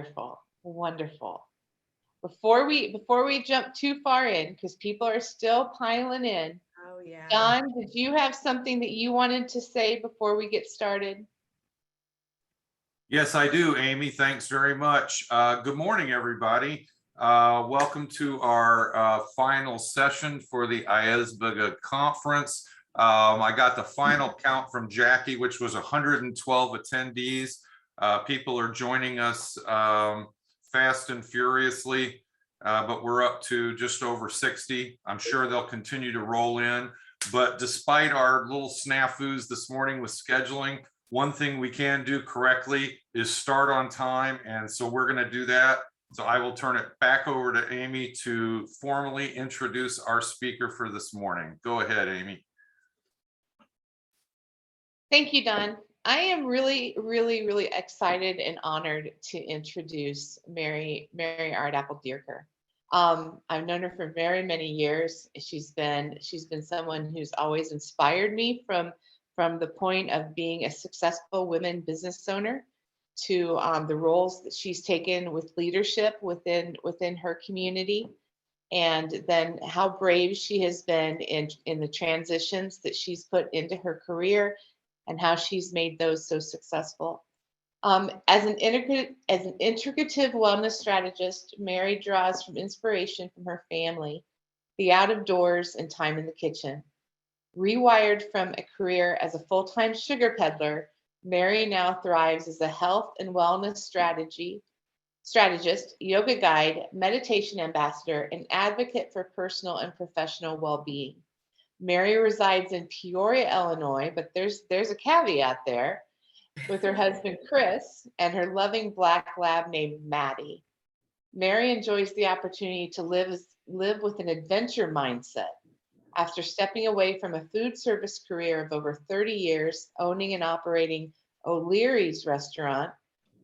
Wonderful, wonderful. Before we jump too far in, because people are still piling in, Oh, yeah. Don, did you have something that you wanted to say before we get started? Yes, I do, Amy. Thanks very much. Good morning, everybody. Welcome to our final session for the IESBGA conference. I got the final count from Jackie, which was 112 attendees. People are joining us fast and furiously, but we're up to just over 60. I'm sure they'll continue to roll in. But despite our little snafus this morning with scheduling, one thing we can do correctly is start on time. And so we're going to do that. So I will turn it back over to Amy to formally introduce our speaker for this morning. Go ahead, Amy. Thank you, Don. I am really, really, really excited and honored to introduce Mary Ardapple Dierker. I've known her for very many years. She's been someone who's always inspired me from the point of being a successful women business owner to the roles that she's taken with leadership within her community, and then how brave she has been in the transitions that she's put into her career and how she's made those so successful. As an integrative wellness strategist, Mary draws from inspiration from her family, the out of doors, and time in the kitchen. Rewired from a career as a full-time sugar peddler, Mary now thrives as a health and wellness strategist, yoga guide, meditation ambassador, and advocate for personal and professional well-being. Mary resides in Peoria, Illinois, but there's a caveat there, with her husband Chris and her loving black lab named Maddie. Mary enjoys the opportunity to live with an adventure mindset. After stepping away from a food service career of over 30 years, owning and operating O'Leary's restaurant,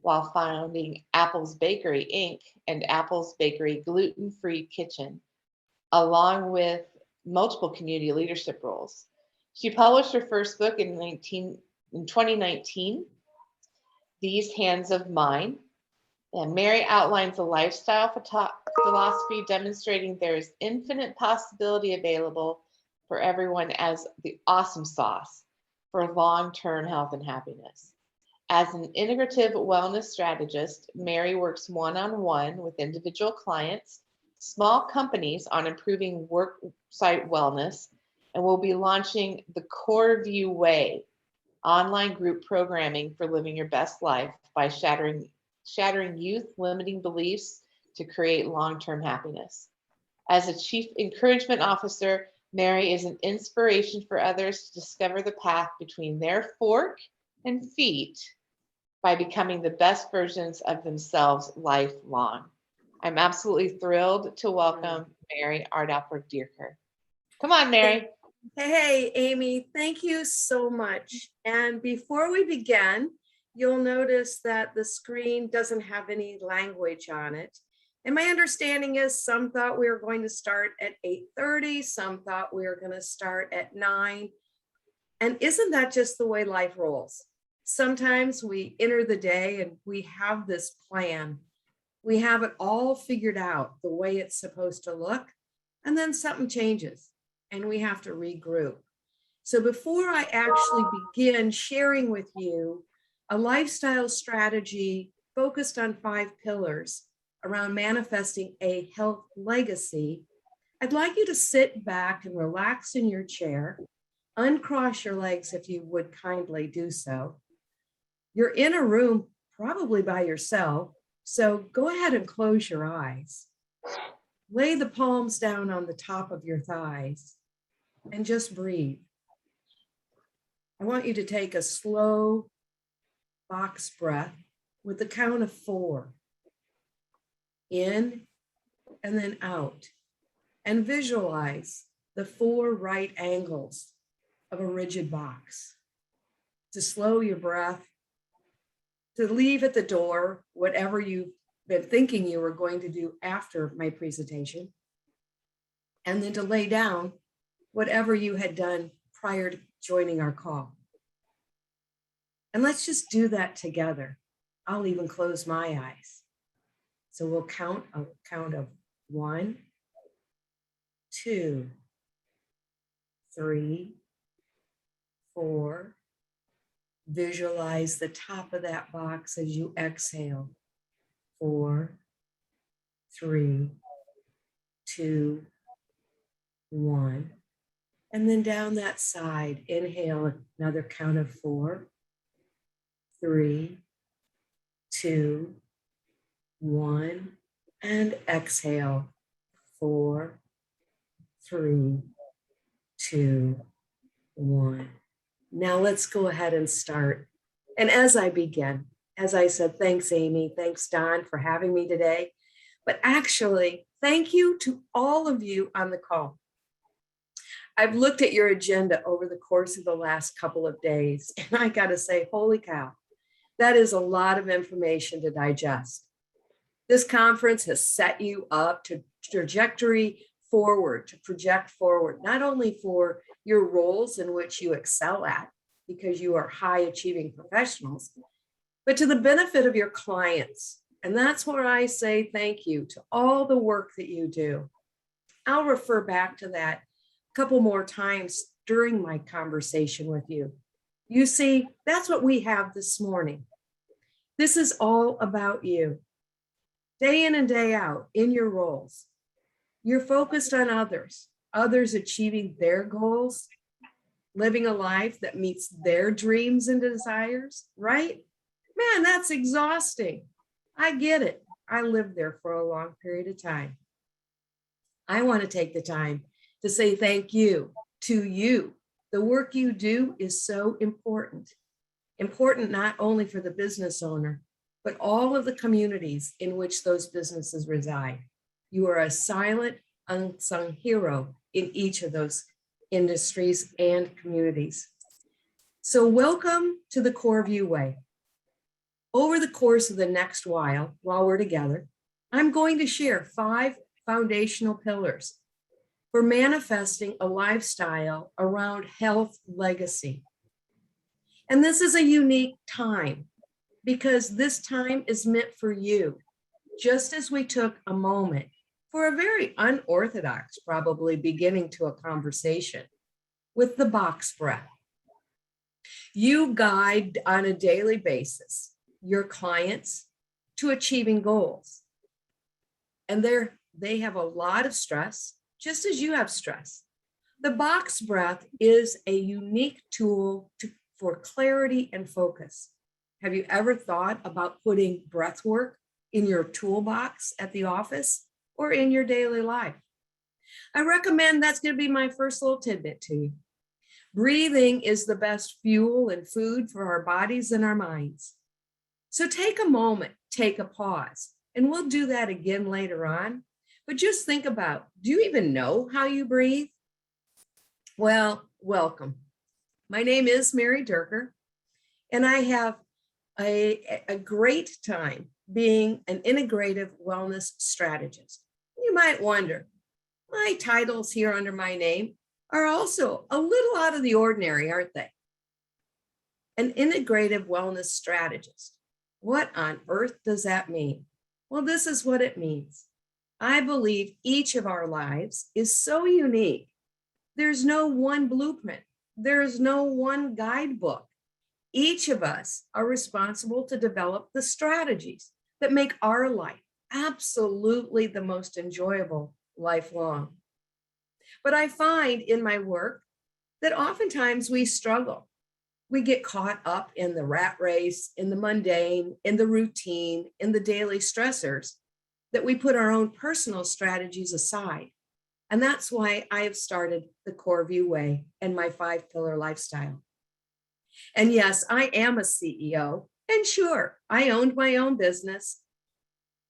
while founding Apple's Bakery Inc. and Apple's Bakery Gluten-Free Kitchen, along with multiple community leadership roles. She published her first book in 2019, These Hands of Mine. And Mary outlines a lifestyle philosophy demonstrating there is infinite possibility available for everyone as the awesome sauce for long-term health and happiness. As an integrative wellness strategist, Mary works one-on-one with individual clients, small companies on improving worksite wellness, and will be launching the Coreview Way, online group programming for living your best life by shattering youth limiting beliefs to create long-term happiness. As a chief encouragement officer, Mary is an inspiration for others to discover the path between their fork and feet by becoming the best versions of themselves lifelong. I'm absolutely thrilled to welcome Mary Ardapple Dierker. Come on, Mary. Hey, Amy, thank you so much. And before we begin, you'll notice that the screen doesn't have any language on it. And my understanding is some thought we were going to start at 8:30, some thought we were going to start at 9. And isn't that just the way life rolls? Sometimes we enter the day and we have this plan. We have it all figured out the way it's supposed to look, and then something changes and we have to regroup. So before I actually begin sharing with you a lifestyle strategy focused on 5 pillars around manifesting a health legacy, I'd like you to sit back and relax in your chair, uncross your legs if you would kindly do so. You're in a room probably by yourself, so go ahead and close your eyes. Lay the palms down on the top of your thighs and just breathe. I want you to take a slow box breath with the count of 4. In and then out. And visualize the 4 right angles of a rigid box. To slow your breath, to leave at the door whatever you've been thinking you were going to do after my presentation, and then to lay down whatever you had done prior to joining our call. And let's just do that together. I'll even close my eyes. So we'll count a count of 1, 2, 3, 4. Visualize the top of that box as you exhale. 4, 3, 2, 1. And then down that side, inhale another count of 4, 3, 2, 1. And exhale. 4, 3, 2, 1. Now let's go ahead and start. And as I begin, as I said, thanks, Amy. Thanks, Don, for having me today. But actually, thank you to all of you on the call. I've looked at your agenda over the course of the last couple of days, and I got to say, holy cow, that is a lot of information to digest. This conference has set you up to trajectory forward, to project forward, not only for your roles in which you excel at, because you are high achieving professionals, but to the benefit of your clients. And that's where I say thank you to all the work that you do. I'll refer back to that a couple more times during my conversation with you. You see, that's what we have this morning. This is all about you. Day in and day out in your roles, you're focused on others achieving their goals, living a life that meets their dreams and desires, right? Man, that's exhausting. I get it. I lived there for a long period of time. I want to take the time to say thank you to you. The work you do is so important. Important not only for the business owner, but all of the communities in which those businesses reside. You are a silent, unsung hero in each of those industries and communities. So welcome to the Coreview way. Over the course of the next while we're together, I'm going to share 5 foundational pillars for manifesting a lifestyle around health legacy. And this is a unique time because this time is meant for you, just as we took a moment for a very unorthodox, probably beginning to a conversation with the box breath. You guide on a daily basis your clients to achieving goals. And they have a lot of stress, just as you have stress. The box breath is a unique tool for clarity and focus. Have you ever thought about putting breath work in your toolbox at the office or in your daily life? I recommend that's going to be my first little tidbit to you. Breathing is the best fuel and food for our bodies and our minds. So take a moment, take a pause, and we'll do that again later on. But just think about, do you even know how you breathe? Well, welcome. My name is Mary Dierker, and I have a great time being an integrative wellness strategist. You might wonder, my titles here under my name are also a little out of the ordinary, aren't they? An integrative wellness strategist. What on earth does that mean? Well, this is what it means. I believe each of our lives is so unique. There's no one blueprint. There's no one guidebook. Each of us are responsible to develop the strategies that make our life absolutely the most enjoyable lifelong. But I find in my work that oftentimes we struggle. We get caught up in the rat race, in the mundane, in the routine, in the daily stressors, that we put our own personal strategies aside. And that's why I have started the Coreview way and my 5-pillar lifestyle. And yes, I am a CEO. And sure, I owned my own business.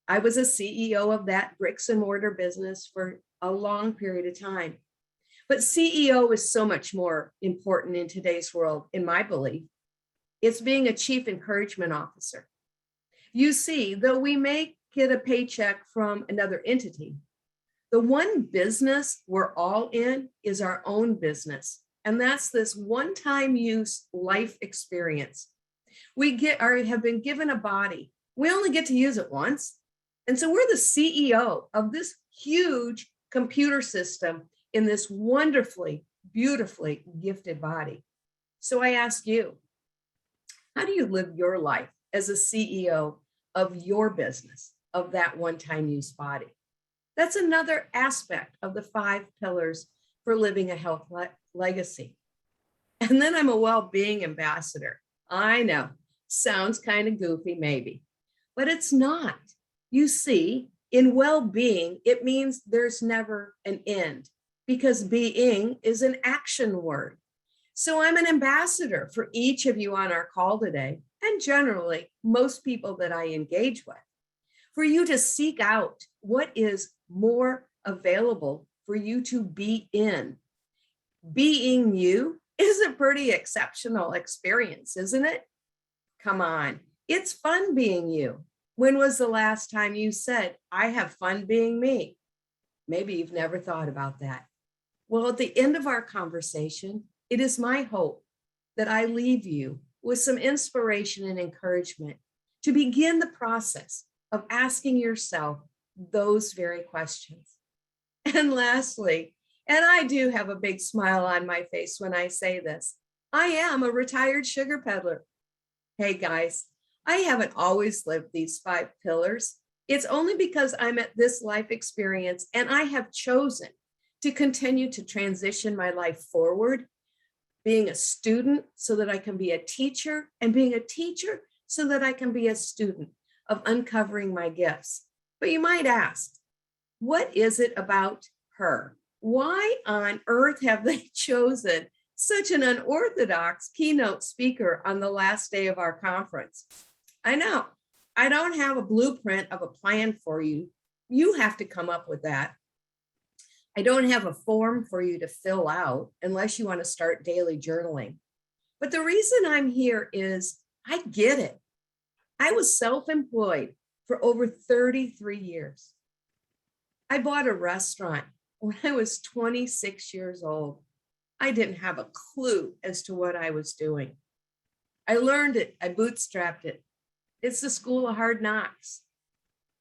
I was a CEO of that bricks and mortar business for a long period of time. But CEO is so much more important in today's world, in my belief. It's being a chief encouragement officer. You see, though we may get a paycheck from another entity, the one business we're all in is our own business. And that's this one-time use life experience. We have been given a body. We only get to use it once. And so we're the CEO of this huge computer system in this wonderfully, beautifully gifted body. So I ask you, how do you live your life as a CEO of your business, of that one-time use body? That's another aspect of the 5 pillars for living a health legacy. And then I'm a well-being ambassador. I know, sounds kind of goofy maybe, but it's not. You see, in well-being, it means there's never an end because being is an action word. So I'm an ambassador for each of you on our call today, and generally most people that I engage with, for you to seek out what is more available for you to be in. Being you is a pretty exceptional experience, isn't it? Come on, it's fun being you. When was the last time you said, I have fun being me? Maybe you've never thought about that. Well, at the end of our conversation, it is my hope that I leave you with some inspiration and encouragement to begin the process of asking yourself those very questions. And lastly, and I do have a big smile on my face when I say this, I am a retired sugar peddler. Hey guys, I haven't always lived these 5 pillars. It's only because I'm at this life experience and I have chosen to continue to transition my life forward, being a student so that I can be a teacher, and being a teacher so that I can be a student of uncovering my gifts. But you might ask, what is it about her? Why on earth have they chosen such an unorthodox keynote speaker on the last day of our conference? I know, I don't have a blueprint of a plan for you. You have to come up with that. I don't have a form for you to fill out unless you want to start daily journaling. But the reason I'm here is I get it. I was self-employed for over 33 years. I bought a restaurant when I was 26 years old. I didn't have a clue as to what I was doing. I learned it, I bootstrapped it. It's the school of hard knocks.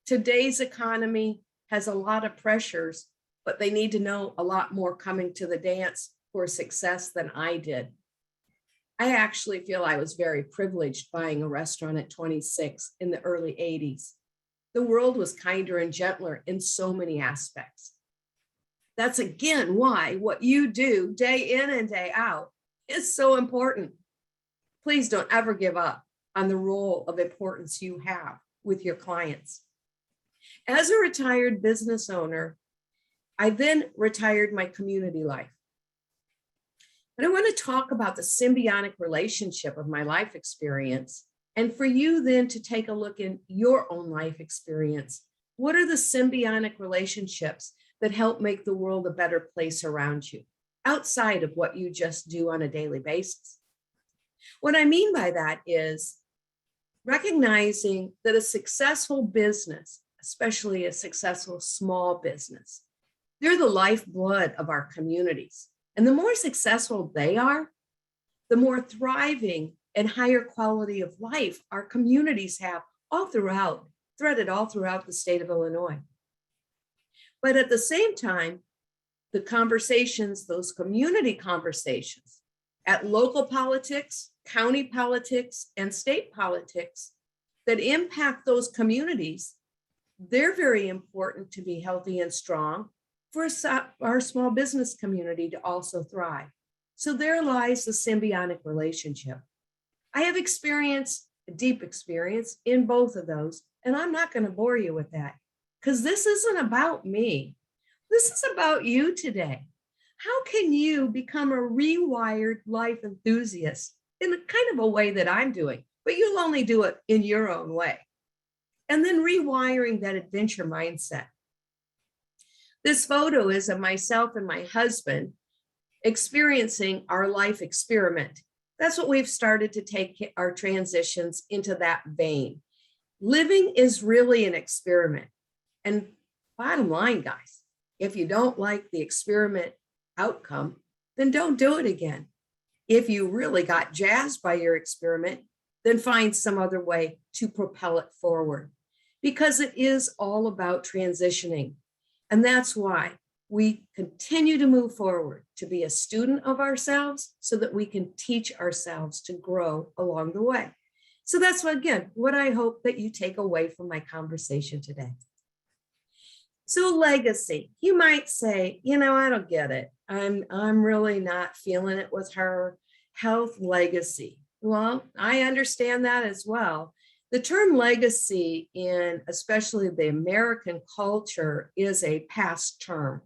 Today's economy has a lot of pressures, but they need to know a lot more coming to the dance for success than I did. I actually feel I was very privileged buying a restaurant at 26 in the early 80s. The world was kinder and gentler in so many aspects. That's again why what you do day in and day out is so important. Please don't ever give up on the role of importance you have with your clients. As a retired business owner, I then retired my community life. And I want to talk about the symbiotic relationship of my life experience, and for you then to take a look in your own life experience. What are the symbiotic relationships that help make the world a better place around you, outside of what you just do on a daily basis? What I mean by that is recognizing that a successful business, especially a successful small business, they're the lifeblood of our communities. And the more successful they are, the more thriving and higher quality of life our communities have threaded all throughout the state of Illinois. But at the same time, the conversations, those community conversations at local politics, county politics, and state politics that impact those communities, they're very important to be healthy and strong for our small business community to also thrive. So there lies the symbiotic relationship. I have experience, a deep experience in both of those, and I'm not going to bore you with that because this isn't about me. This is about you today. How can you become a rewired life enthusiast in the kind of a way that I'm doing, but you'll only do it in your own way? And then rewiring that adventure mindset. This photo is of myself and my husband experiencing our life experiment. That's what we've started to take our transitions into that vein. Living is really an experiment. And bottom line, guys, if you don't like the experiment outcome, then don't do it again. If you really got jazzed by your experiment, then find some other way to propel it forward. because it is all about transitioning. And that's why we continue to move forward to be a student of ourselves so that we can teach ourselves to grow along the way. So that's what, again, what I hope that you take away from my conversation today. So legacy, you might say, I don't get it. I'm really not feeling it with her. Health legacy. Well, I understand that as well. The term legacy in especially the American culture is a past term.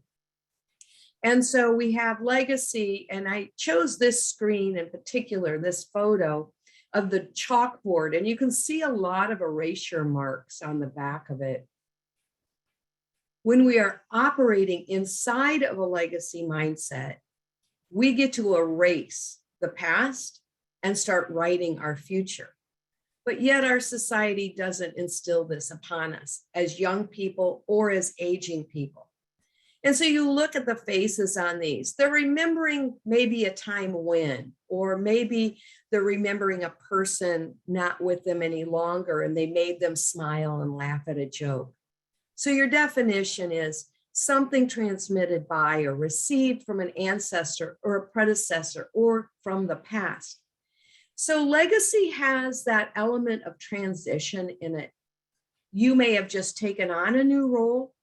And so we have legacy, and I chose this screen in particular, this photo of the chalkboard, and you can see a lot of erasure marks on the back of it. When we are operating inside of a legacy mindset, we get to erase the past and start writing our future. But yet our society doesn't instill this upon us as young people or as aging people. And so you look at the faces on these, they're remembering maybe a time when, or maybe they're remembering a person not with them any longer and they made them smile and laugh at a joke. So your definition is something transmitted by or received from an ancestor or a predecessor or from the past. So legacy has that element of transition in it. You may have just taken on a new role.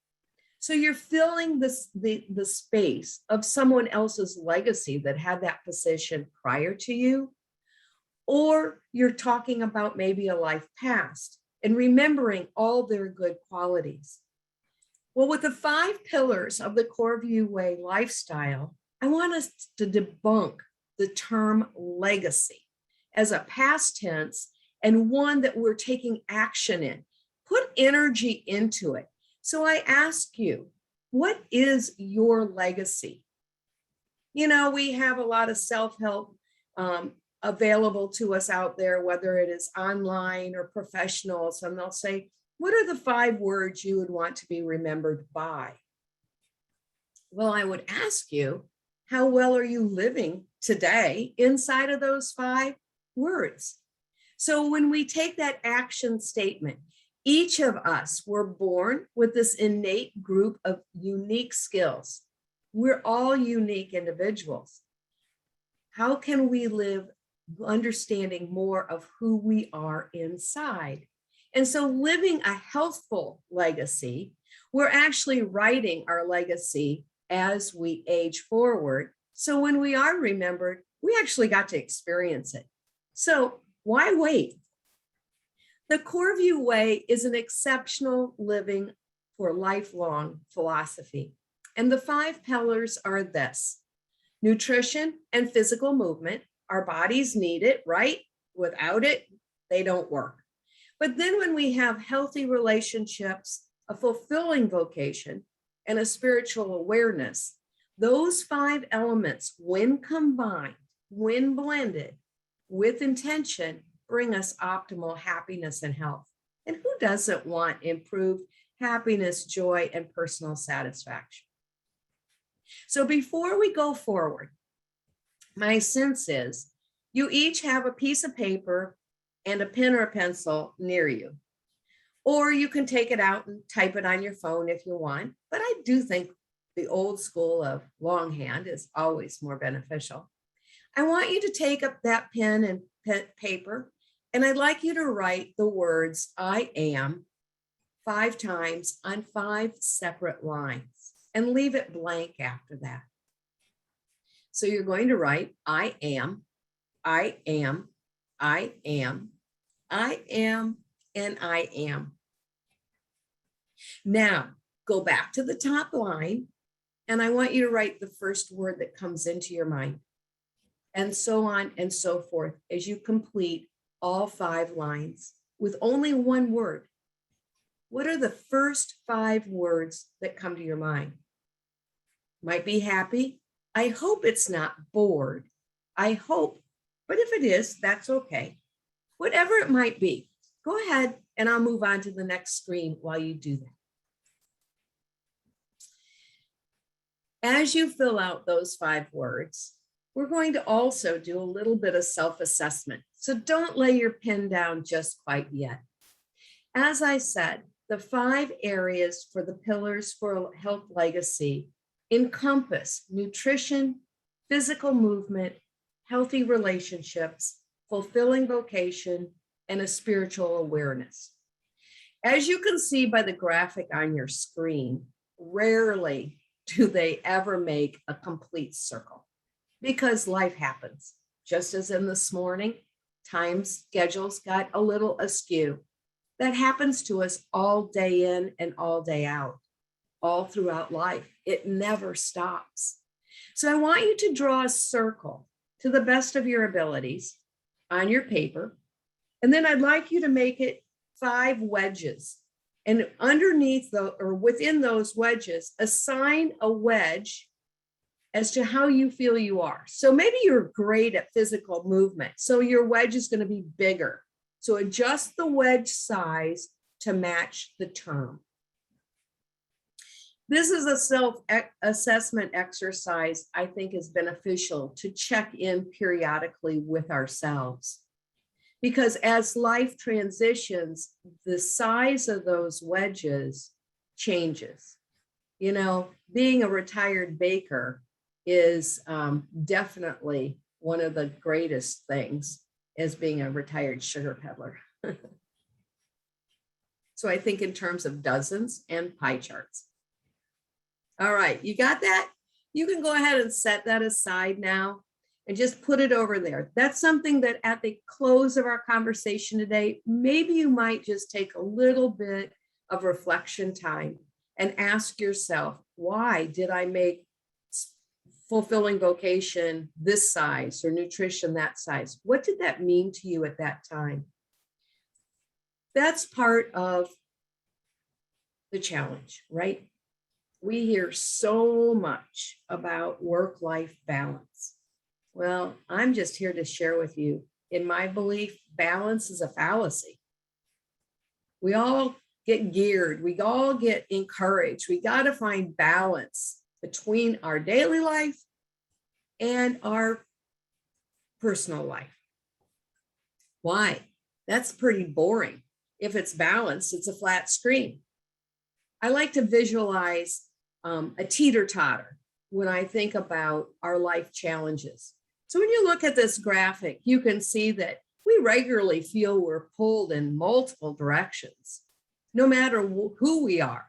So you're filling the space of someone else's legacy that had that position prior to you, or you're talking about maybe a life past and remembering all their good qualities. Well, with the 5 pillars of the Coreview Way lifestyle, I want us to debunk the term legacy as a past tense and one that we're taking action in. Put energy into it. So I ask you, what is your legacy? We have a lot of self-help available to us out there, whether it is online or professional. So they'll say, what are the 5 words you would want to be remembered by? Well, I would ask you, how well are you living today inside of those 5 words? So when we take that action statement, each of us were born with this innate group of unique skills. We're all unique individuals. How can we live understanding more of who we are inside? And so living a healthful legacy, we're actually writing our legacy as we age forward. So when we are remembered, we actually got to experience it. So why wait? The Coreview Way is an exceptional living for lifelong philosophy. And the 5 pillars are this: nutrition and physical movement. Our bodies need it, right? Without it, they don't work. But then when we have healthy relationships, a fulfilling vocation, and a spiritual awareness, those 5 elements, when combined, when blended with intention, bring us optimal happiness and health. And who doesn't want improved happiness, joy, and personal satisfaction? So before we go forward, my sense is you each have a piece of paper and a pen or a pencil near you. Or you can take it out and type it on your phone if you want. But I do think the old school of longhand is always more beneficial. I want you to take up that pen and paper, and I'd like you to write the words I am 5 times on 5 separate lines and leave it blank after that. So you're going to write I am, I am, I am, I am, and I am. Now go back to the top line, and I want you to write the first word that comes into your mind, and so on and so forth as you complete all 5 lines with only one word. What are the first 5 words that come to your mind? Might be happy. I hope it's not bored. I hope, but if it is, that's okay. Whatever it might be, go ahead and I'll move on to the next screen while you do that. As you fill out those 5 words, we're going to also do a little bit of self-assessment. So don't lay your pen down just quite yet. As I said, the 5 areas for the pillars for health legacy encompass nutrition, physical movement, healthy relationships, fulfilling vocation, and a spiritual awareness. As you can see by the graphic on your screen, rarely do they ever make a complete circle because life happens. Just as in this morning, time schedules got a little askew. That happens to us all day in and all day out, all throughout life. It never stops. So I want you to draw a circle to the best of your abilities on your paper. And then I'd like you to make it 5 wedges. And underneath or within those wedges, assign a wedge as to how you feel you are. So maybe you're great at physical movement, so your wedge is going to be bigger. So adjust the wedge size to match the term. This is a self-assessment exercise I think is beneficial to check in periodically with ourselves. Because as life transitions, the size of those wedges changes. You know, being a retired baker is definitely one of the greatest things as being a retired sugar peddler. So I think in terms of dozens and pie charts. All right, you got that? You can go ahead and set that aside now and just put it over there. That's something that at the close of our conversation today, maybe you might just take a little bit of reflection time and ask yourself, why did I make fulfilling vocation this size or nutrition that size? What did that mean to you at that time? That's part of the challenge, right? We hear so much about work-life balance. Well, I'm just here to share with you, in my belief, balance is a fallacy. We all get geared, we all get encouraged. We got to find balance between our daily life and our personal life. Why? That's pretty boring. If it's balanced, it's a flat screen. I like to visualize a teeter-totter when I think about our life challenges. So when you look at this graphic, you can see that we regularly feel we're pulled in multiple directions, no matter who we are.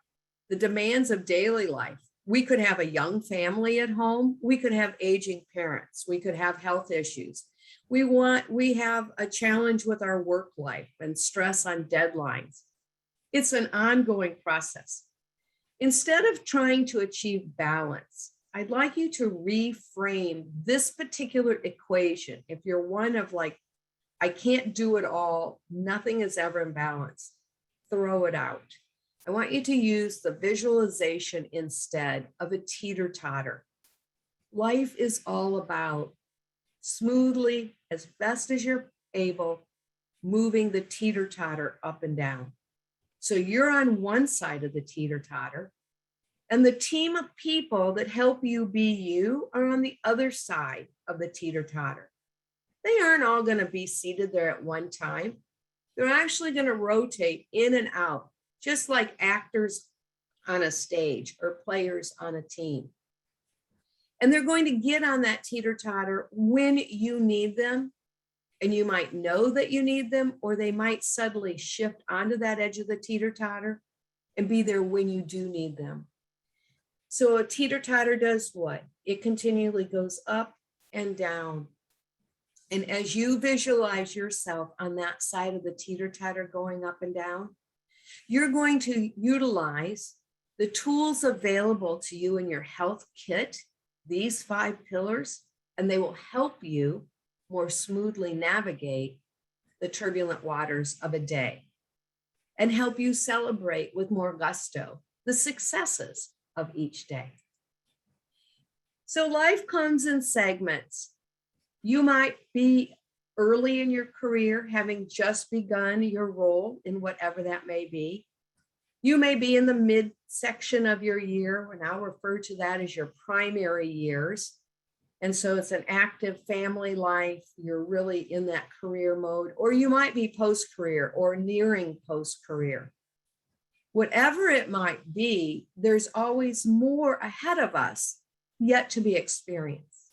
The demands of daily life. We could have a young family at home. We could have aging parents. We could have health issues. We have a challenge with our work life and stress on deadlines. It's an ongoing process. Instead of trying to achieve balance, I'd like you to reframe this particular equation. If you're one of like, I can't do it all, nothing is ever in balance, throw it out. I want you to use the visualization instead of a teeter-totter. Life is all about smoothly, as best as you're able, moving the teeter-totter up and down. So you're on one side of the teeter-totter, and the team of people that help you be you are on the other side of the teeter-totter. They aren't all going to be seated there at one time. They're actually going to rotate in and out, just like actors on a stage or players on a team. And they're going to get on that teeter-totter when you need them. And you might know that you need them, or they might suddenly shift onto that edge of the teeter-totter and be there when you do need them. So a teeter-totter does what? It continually goes up and down. And as you visualize yourself on that side of the teeter-totter going up and down, you're going to utilize the tools available to you in your health kit, these 5 pillars, and they will help you more smoothly navigate the turbulent waters of a day and help you celebrate with more gusto the successes of each day. So life comes in segments. You might be early in your career, having just begun your role in whatever that may be. You may be in the midsection of your year, and I'll refer to that as your primary years. And so it's an active family life. You're really in that career mode, or you might be post-career or nearing post-career. Whatever it might be, there's always more ahead of us yet to be experienced.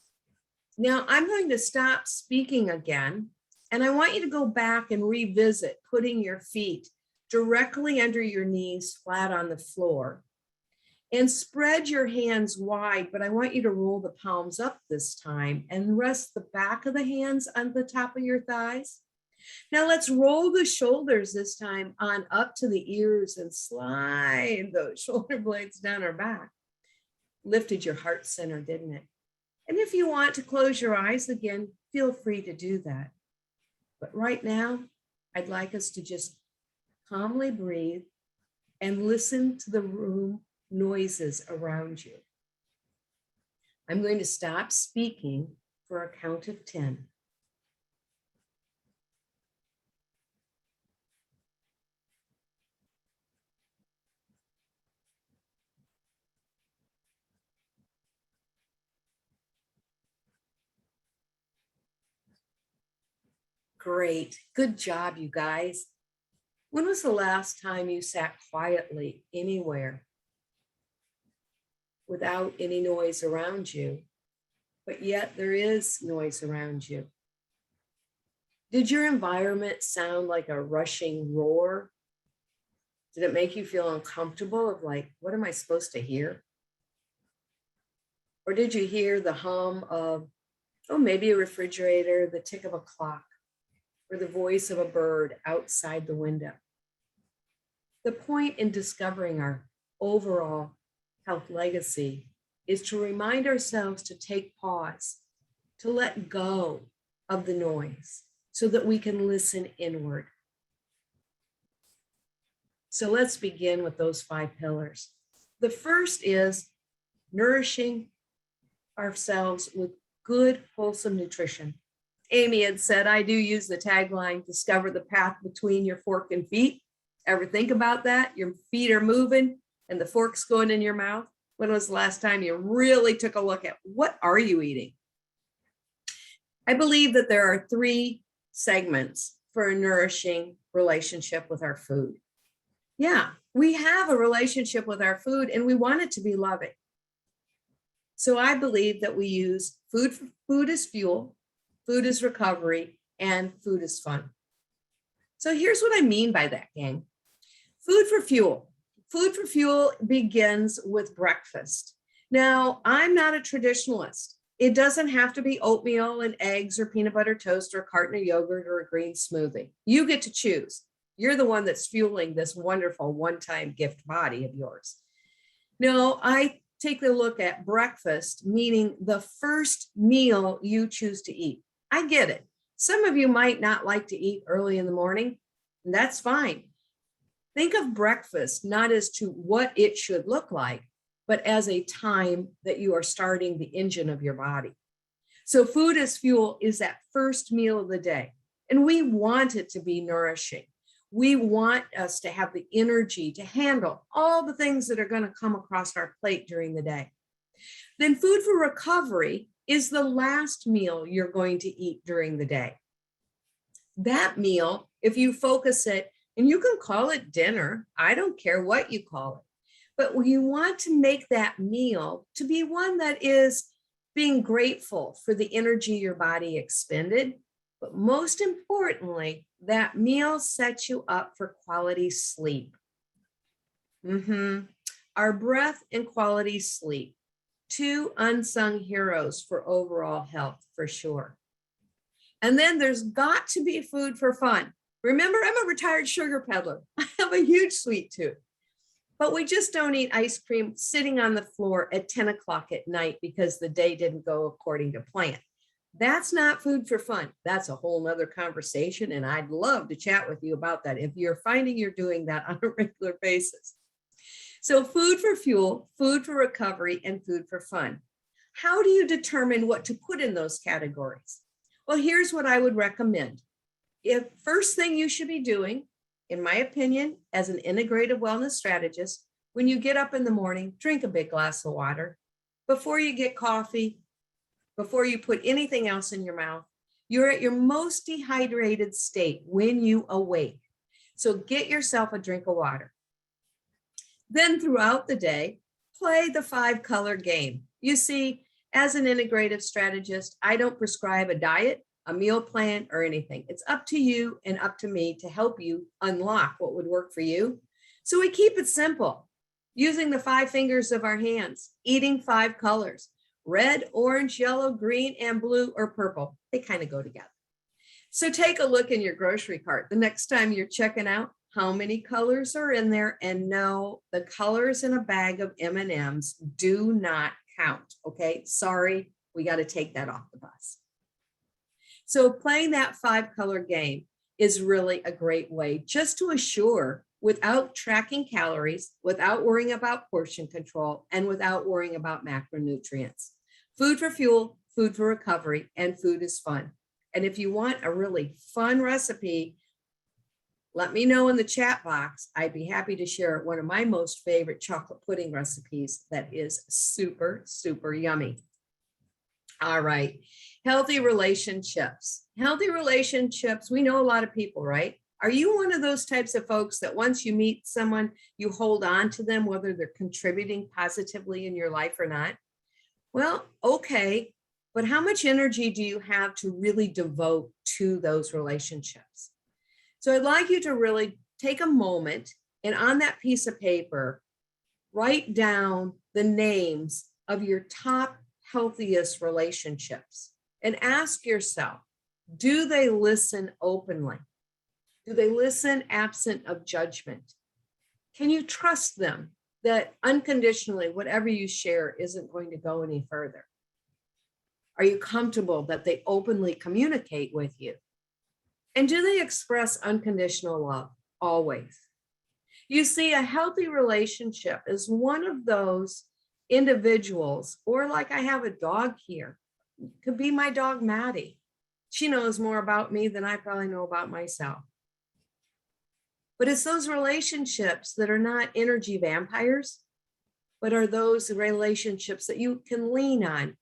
Now, I'm going to stop speaking again, and I want you to go back and revisit putting your feet directly under your knees, flat on the floor, and spread your hands wide, but I want you to roll the palms up this time and rest the back of the hands on the top of your thighs. Now let's roll the shoulders this time on up to the ears and slide those shoulder blades down our back. Lifted your heart center, didn't it? And if you want to close your eyes again, feel free to do that. But right now, I'd like us to just calmly breathe and listen to the room noises around you. I'm going to stop speaking for a count of 10. Great. Good job, you guys. When was the last time you sat quietly anywhere without any noise around you, but yet there is noise around you? Did your environment sound like a rushing roar? Did it make you feel uncomfortable of like, what am I supposed to hear? Or did you hear the hum of, oh, maybe a refrigerator, the tick of a clock, or the voice of a bird outside the window? The point in discovering our overall health legacy is to remind ourselves to take pause, to let go of the noise so that we can listen inward. So let's begin with those 5 pillars. The first is nourishing ourselves with good, wholesome nutrition. Amy had said, I do use the tagline, discover the path between your fork and feet. Ever think about that? Your feet are moving and the fork's going in your mouth. When was the last time you really took a look at what are you eating? I believe that there are 3 segments for a nourishing relationship with our food. Yeah, we have a relationship with our food and we want it to be loving. So I believe that we use food as fuel, food as recovery, and food as fun. So here's what I mean by that, gang. Food for fuel. Food for fuel begins with breakfast. Now, I'm not a traditionalist. It doesn't have to be oatmeal and eggs or peanut butter toast or a carton of yogurt or a green smoothie. You get to choose. You're the one that's fueling this wonderful one-time gift body of yours. No, I take a look at breakfast, meaning the first meal you choose to eat. I get it. Some of you might not like to eat early in the morning, and that's fine. Think of breakfast not as to what it should look like, but as a time that you are starting the engine of your body. So food as fuel is that first meal of the day, and we want it to be nourishing. We want us to have the energy to handle all the things that are going to come across our plate during the day. Then food for recovery is the last meal you're going to eat during the day. That meal, if you focus it, and you can call it dinner, I don't care what you call it, but you want to make that meal to be one that is being grateful for the energy your body expended, but most importantly, that meal sets you up for quality sleep. Our breath and quality sleep, 2 unsung heroes for overall health, for sure. And then there's got to be food for fun. Remember, I'm a retired sugar peddler. I have a huge sweet tooth, but we just don't eat ice cream sitting on the floor at 10 o'clock at night because the day didn't go according to plan. That's not food for fun. That's a whole nother conversation. And I'd love to chat with you about that if you're finding you're doing that on a regular basis. So food for fuel, food for recovery, and food for fun. How do you determine what to put in those categories? Well, here's what I would recommend. If first thing you should be doing, in my opinion, as an integrative wellness strategist, when you get up in the morning, drink a big glass of water. Before you get coffee, before you put anything else in your mouth, you're at your most dehydrated state when you awake. So get yourself a drink of water. Then throughout the day, play the 5-color game. You see, as an integrative strategist, I don't prescribe a diet, a meal plan, or anything. It's up to you and up to me to help you unlock what would work for you. So we keep it simple, using the 5 fingers of our hands, eating 5 colors, red, orange, yellow, green, and blue, or purple. They kind of go together. So take a look in your grocery cart the next time you're checking out how many colors are in there, and no, the colors in a bag of M&Ms do not count, okay? Sorry, we got to take that off the bus. So playing that 5-color game is really a great way just to assure, without tracking calories, without worrying about portion control, and without worrying about macronutrients. Food for fuel, food for recovery, and food is fun. And if you want a really fun recipe, let me know in the chat box. I'd be happy to share one of my most favorite chocolate pudding recipes that is super, super yummy. All right, healthy relationships. Healthy relationships, we know a lot of people, right? Are you one of those types of folks that once you meet someone, you hold on to them, whether they're contributing positively in your life or not? Well, okay, but how much energy do you have to really devote to those relationships? So I'd like you to really take a moment and on that piece of paper, write down the names of your top healthiest relationships and ask yourself, do they listen openly? Do they listen absent of judgment? Can you trust them that unconditionally whatever you share isn't going to go any further? Are you comfortable that they openly communicate with you? And do they express unconditional love always? You see, a healthy relationship is one of those individuals, or like I have a dog here, could be my dog Maddie. She knows more about me than I probably know about myself. But it's those relationships that are not energy vampires, but are those relationships that you can lean on,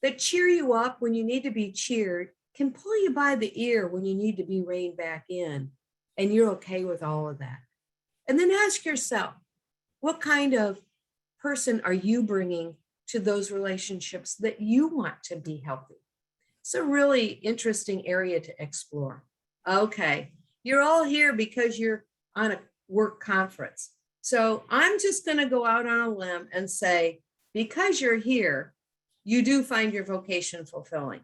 that cheer you up when you need to be cheered, can pull you by the ear when you need to be reined back in, and you're okay with all of that. And then ask yourself, what kind of person are you bringing to those relationships that you want to be healthy? It's a really interesting area to explore. Okay, you're all here because you're on a work conference. So I'm just going to go out on a limb and say, because you're here, you do find your vocation fulfilling.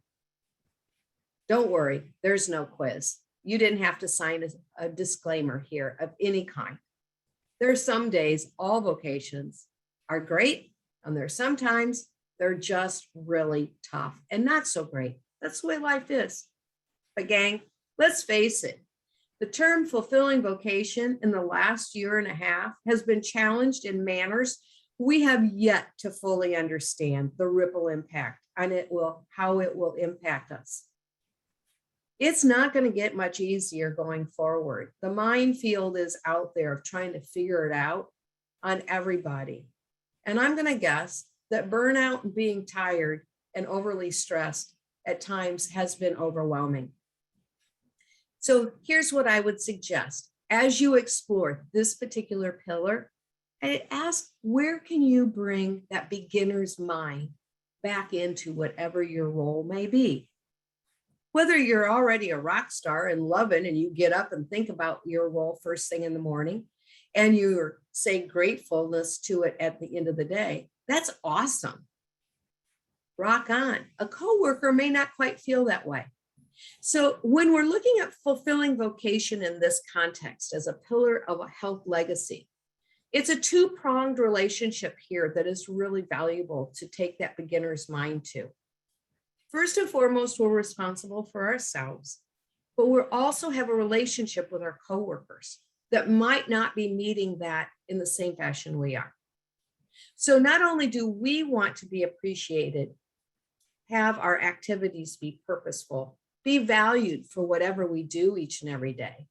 Don't worry, there's no quiz. You didn't have to sign a disclaimer here of any kind. There are some days all vocations are great, and there's sometimes they're just really tough and not so great. That's the way life is. But gang, let's face it, the term fulfilling vocation in the last year and a half has been challenged in manners we have yet to fully understand the ripple impact on how it will impact us. It's not going to get much easier going forward. The minefield is out there of trying to figure it out on everybody. And I'm going to guess that burnout and being tired and overly stressed at times has been overwhelming. So here's what I would suggest. As you explore this particular pillar, I ask, where can you bring that beginner's mind back into whatever your role may be? Whether you're already a rock star and loving and you get up and think about your role first thing in the morning and you're saying gratefulness to it at the end of the day, that's awesome. Rock on. A coworker may not quite feel that way. So when we're looking at fulfilling vocation in this context as a pillar of a health legacy, it's a two-pronged relationship here that is really valuable to take that beginner's mind to. First and foremost, we're responsible for ourselves, but we also have a relationship with our coworkers that might not be meeting that in the same fashion we are. So not only do we want to be appreciated, have our activities be purposeful, be valued for whatever we do each and every day,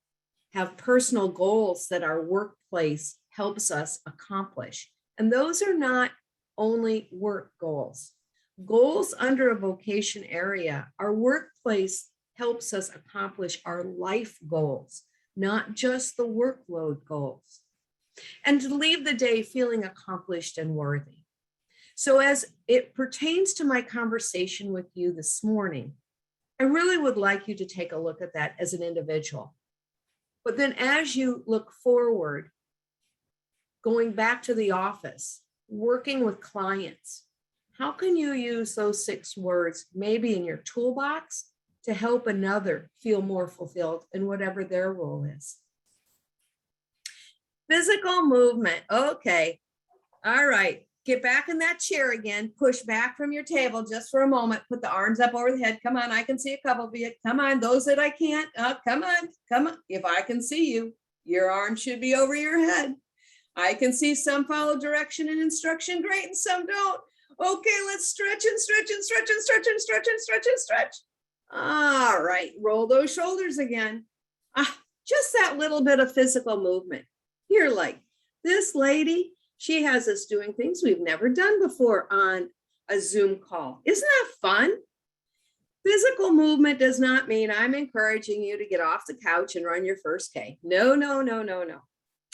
have personal goals that our workplace helps us accomplish. And those are not only work goals. Goals under a vocation area, our workplace helps us accomplish our life goals, not just the workload goals. and to leave the day feeling accomplished and worthy. So as it pertains to my conversation with you this morning, I really would like you to take a look at that as an individual. But then as you look forward, going back to the office, working with clients, how can you use those 6 words maybe in your toolbox to help another feel more fulfilled in whatever their role is? Physical movement. Okay. All right. Get back in that chair again. Push back from your table just for a moment. Put the arms up over the head. Come on. I can see a couple of you. Come on. Those that I can't. Come on. Come on. If I can see you, your arm should be over your head. I can see some follow direction and instruction. Great. And some don't. Okay. Let's stretch and stretch and stretch and stretch and stretch and stretch and stretch. All right. Roll those shoulders again. Just that little bit of physical movement. You're like, this lady, she has us doing things we've never done before on a Zoom call. Isn't that fun? Physical movement does not mean I'm encouraging you to get off the couch and run your first K. No, no, no, no, no.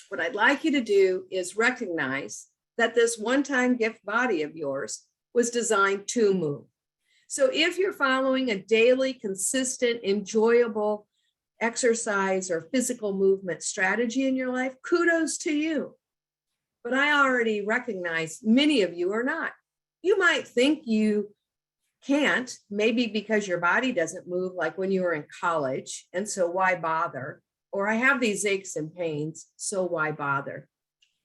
What I'd like you to do is recognize that this one-time gift body of yours was designed to move. So if you're following a daily, consistent, enjoyable exercise or physical movement strategy in your life, kudos to you. But I already recognize many of you are not. You might think you can't, maybe because your body doesn't move like when you were in college, and so why bother? Or I have these aches and pains, so why bother?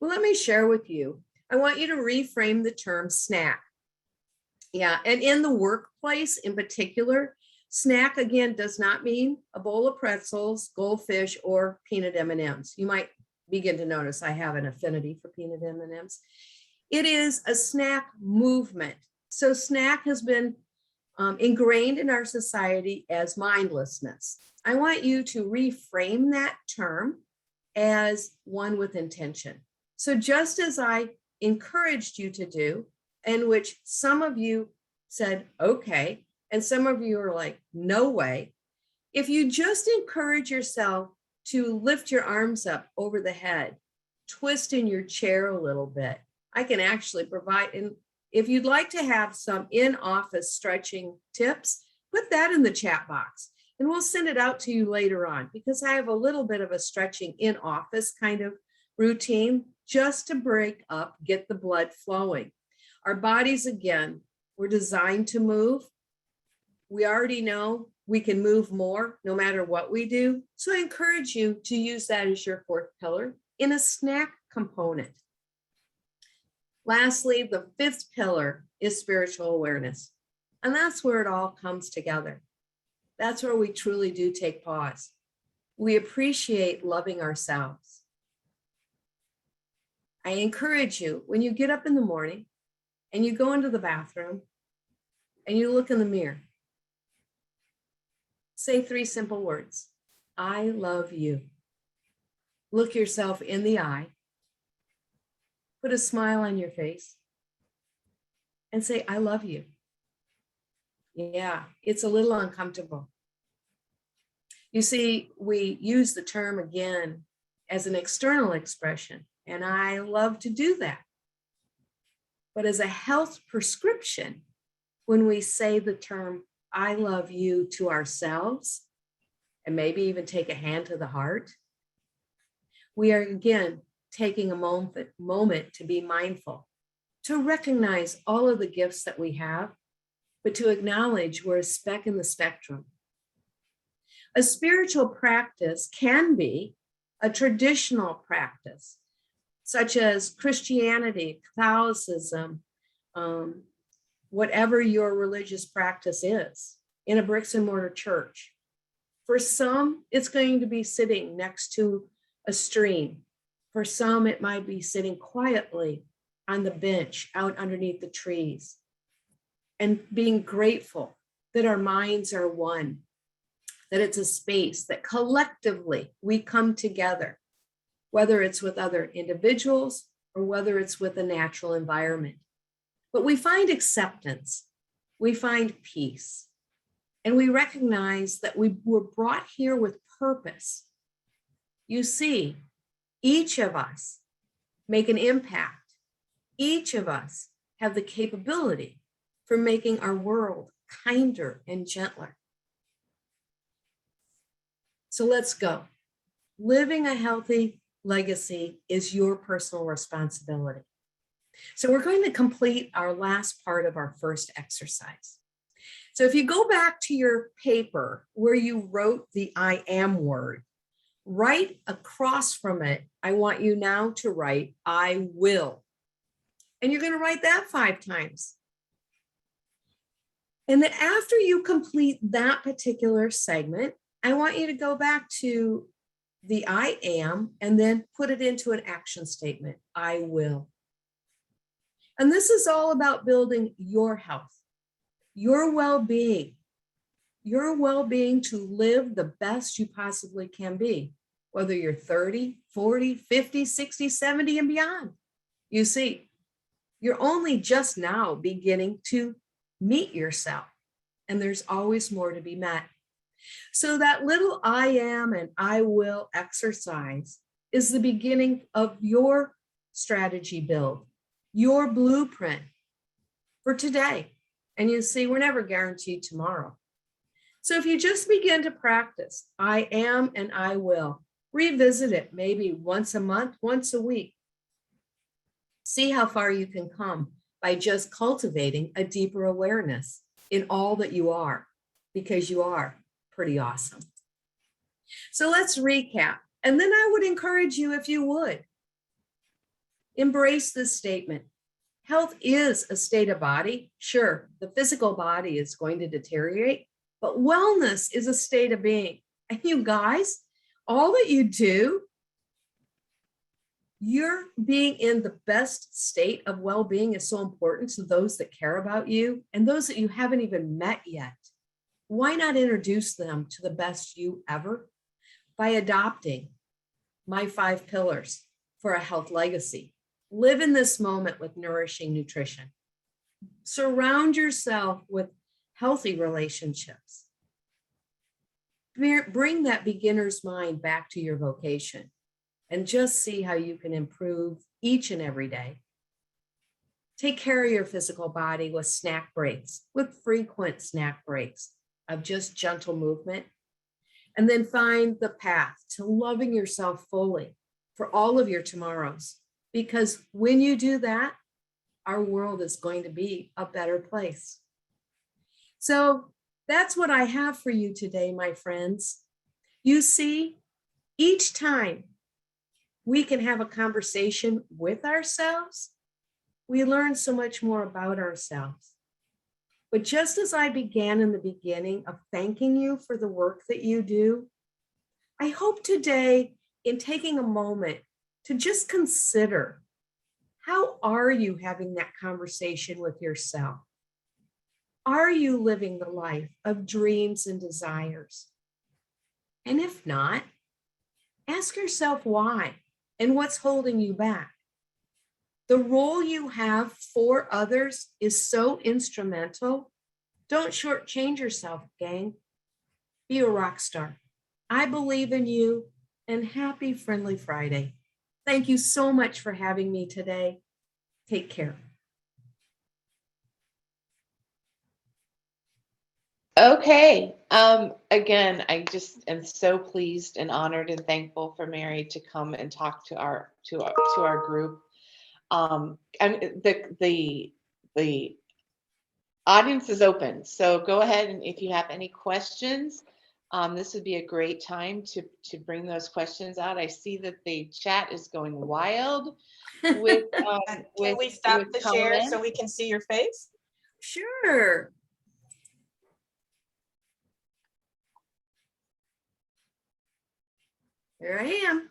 Well, let me share with you. I want you to reframe the term snack. Yeah, and in the workplace in particular, snack again does not mean a bowl of pretzels, goldfish, or peanut M&Ms. You might begin to notice I have an affinity for peanut M&Ms. It is a snack movement. So snack has been ingrained in our society as mindlessness. I want you to reframe that term as one with intention. So just as I encouraged you to do, in which some of you said, okay, and some of you are like, no way. If you just encourage yourself to lift your arms up over the head, twist in your chair a little bit, I can actually provide, and if you'd like to have some in-office stretching tips, put that in the chat box and we'll send it out to you later on, because I have a little bit of a stretching in-office kind of routine just to break up, get the blood flowing. Our bodies, again, were designed to move. We already know we can move more no matter what we do. So I encourage you to use that as your 4th pillar in a snack component. Lastly, the 5th pillar is spiritual awareness. And that's where it all comes together. That's where we truly do take pause. We appreciate loving ourselves. I encourage you, when you get up in the morning and you go into the bathroom and you look in the mirror, say 3 simple words. I love you. Look yourself in the eye. Put a smile on your face and say, I love you. Yeah, it's a little uncomfortable. You see, we use the term again as an external expression, and I love to do that. But as a health prescription, when we say the term, I love you to ourselves, and maybe even take a hand to the heart, we are again taking a moment to be mindful, to recognize all of the gifts that we have, but to acknowledge we're a speck in the spectrum. A spiritual practice can be a traditional practice, such as Christianity, Catholicism, whatever your religious practice is, in a bricks and mortar church. For some, it's going to be sitting next to a stream. For some, it might be sitting quietly on the bench out underneath the trees and being grateful that our minds are one, that it's a space that collectively we come together, whether it's with other individuals or whether it's with a natural environment. But we find acceptance, we find peace, and we recognize that we were brought here with purpose. You see, each of us make an impact. Each of us have the capability for making our world kinder and gentler. So let's go. Living a healthy legacy is your personal responsibility. So we're going to complete our last part of our first exercise. So if you go back to your paper where you wrote the I am word, right across from it, I want you now to write I will. And you're going to write that 5 times. And then after you complete that particular segment, I want you to go back to the I am and then put it into an action statement. I will. And this is all about building your health, your well-being to live the best you possibly can be, whether you're 30, 40, 50, 60, 70, and beyond. You see, you're only just now beginning to meet yourself, and there's always more to be met. So that little I am and I will exercise is the beginning of your strategy build, your blueprint for today. And you see, we're never guaranteed tomorrow. So if you just begin to practice, I am and I will, revisit it maybe once a month, once a week. See how far you can come by just cultivating a deeper awareness in all that you are, because you are pretty awesome. So let's recap. And then I would encourage you, if you would, embrace this statement. Health is a state of body. Sure, the physical body is going to deteriorate, but wellness is a state of being. And you guys, all that you do, you're being in the best state of well-being is so important to those that care about you and those that you haven't even met yet. Why not introduce them to the best you ever by adopting my 5 pillars for a health legacy? Live in this moment with nourishing nutrition. Surround yourself with healthy relationships. Bring that beginner's mind back to your vocation and just see how you can improve each and every day. Take care of your physical body with snack breaks, with frequent snack breaks of just gentle movement. And then find the path to loving yourself fully for all of your tomorrows. Because when you do that, our world is going to be a better place. So that's what I have for you today, my friends. You see, each time we can have a conversation with ourselves, we learn so much more about ourselves. But just as I began in the beginning of thanking you for the work that you do, I hope today, in taking a moment to just consider, how are you having that conversation with yourself? Are you living the life of dreams and desires? And if not, ask yourself why and what's holding you back. The role you have for others is so instrumental. Don't shortchange yourself, gang. Be a rock star. I believe in you, and happy Friendly Friday. Thank you so much for having me today. Take care. Okay. Again, I just am so pleased and honored and thankful for Mary to come and talk to our group. And the audience is open, so go ahead, and if you have any questions, this would be a great time to bring those questions out. I see that the chat is going wild with Can we stop the share comments. so we can see your face? Sure. Here I am.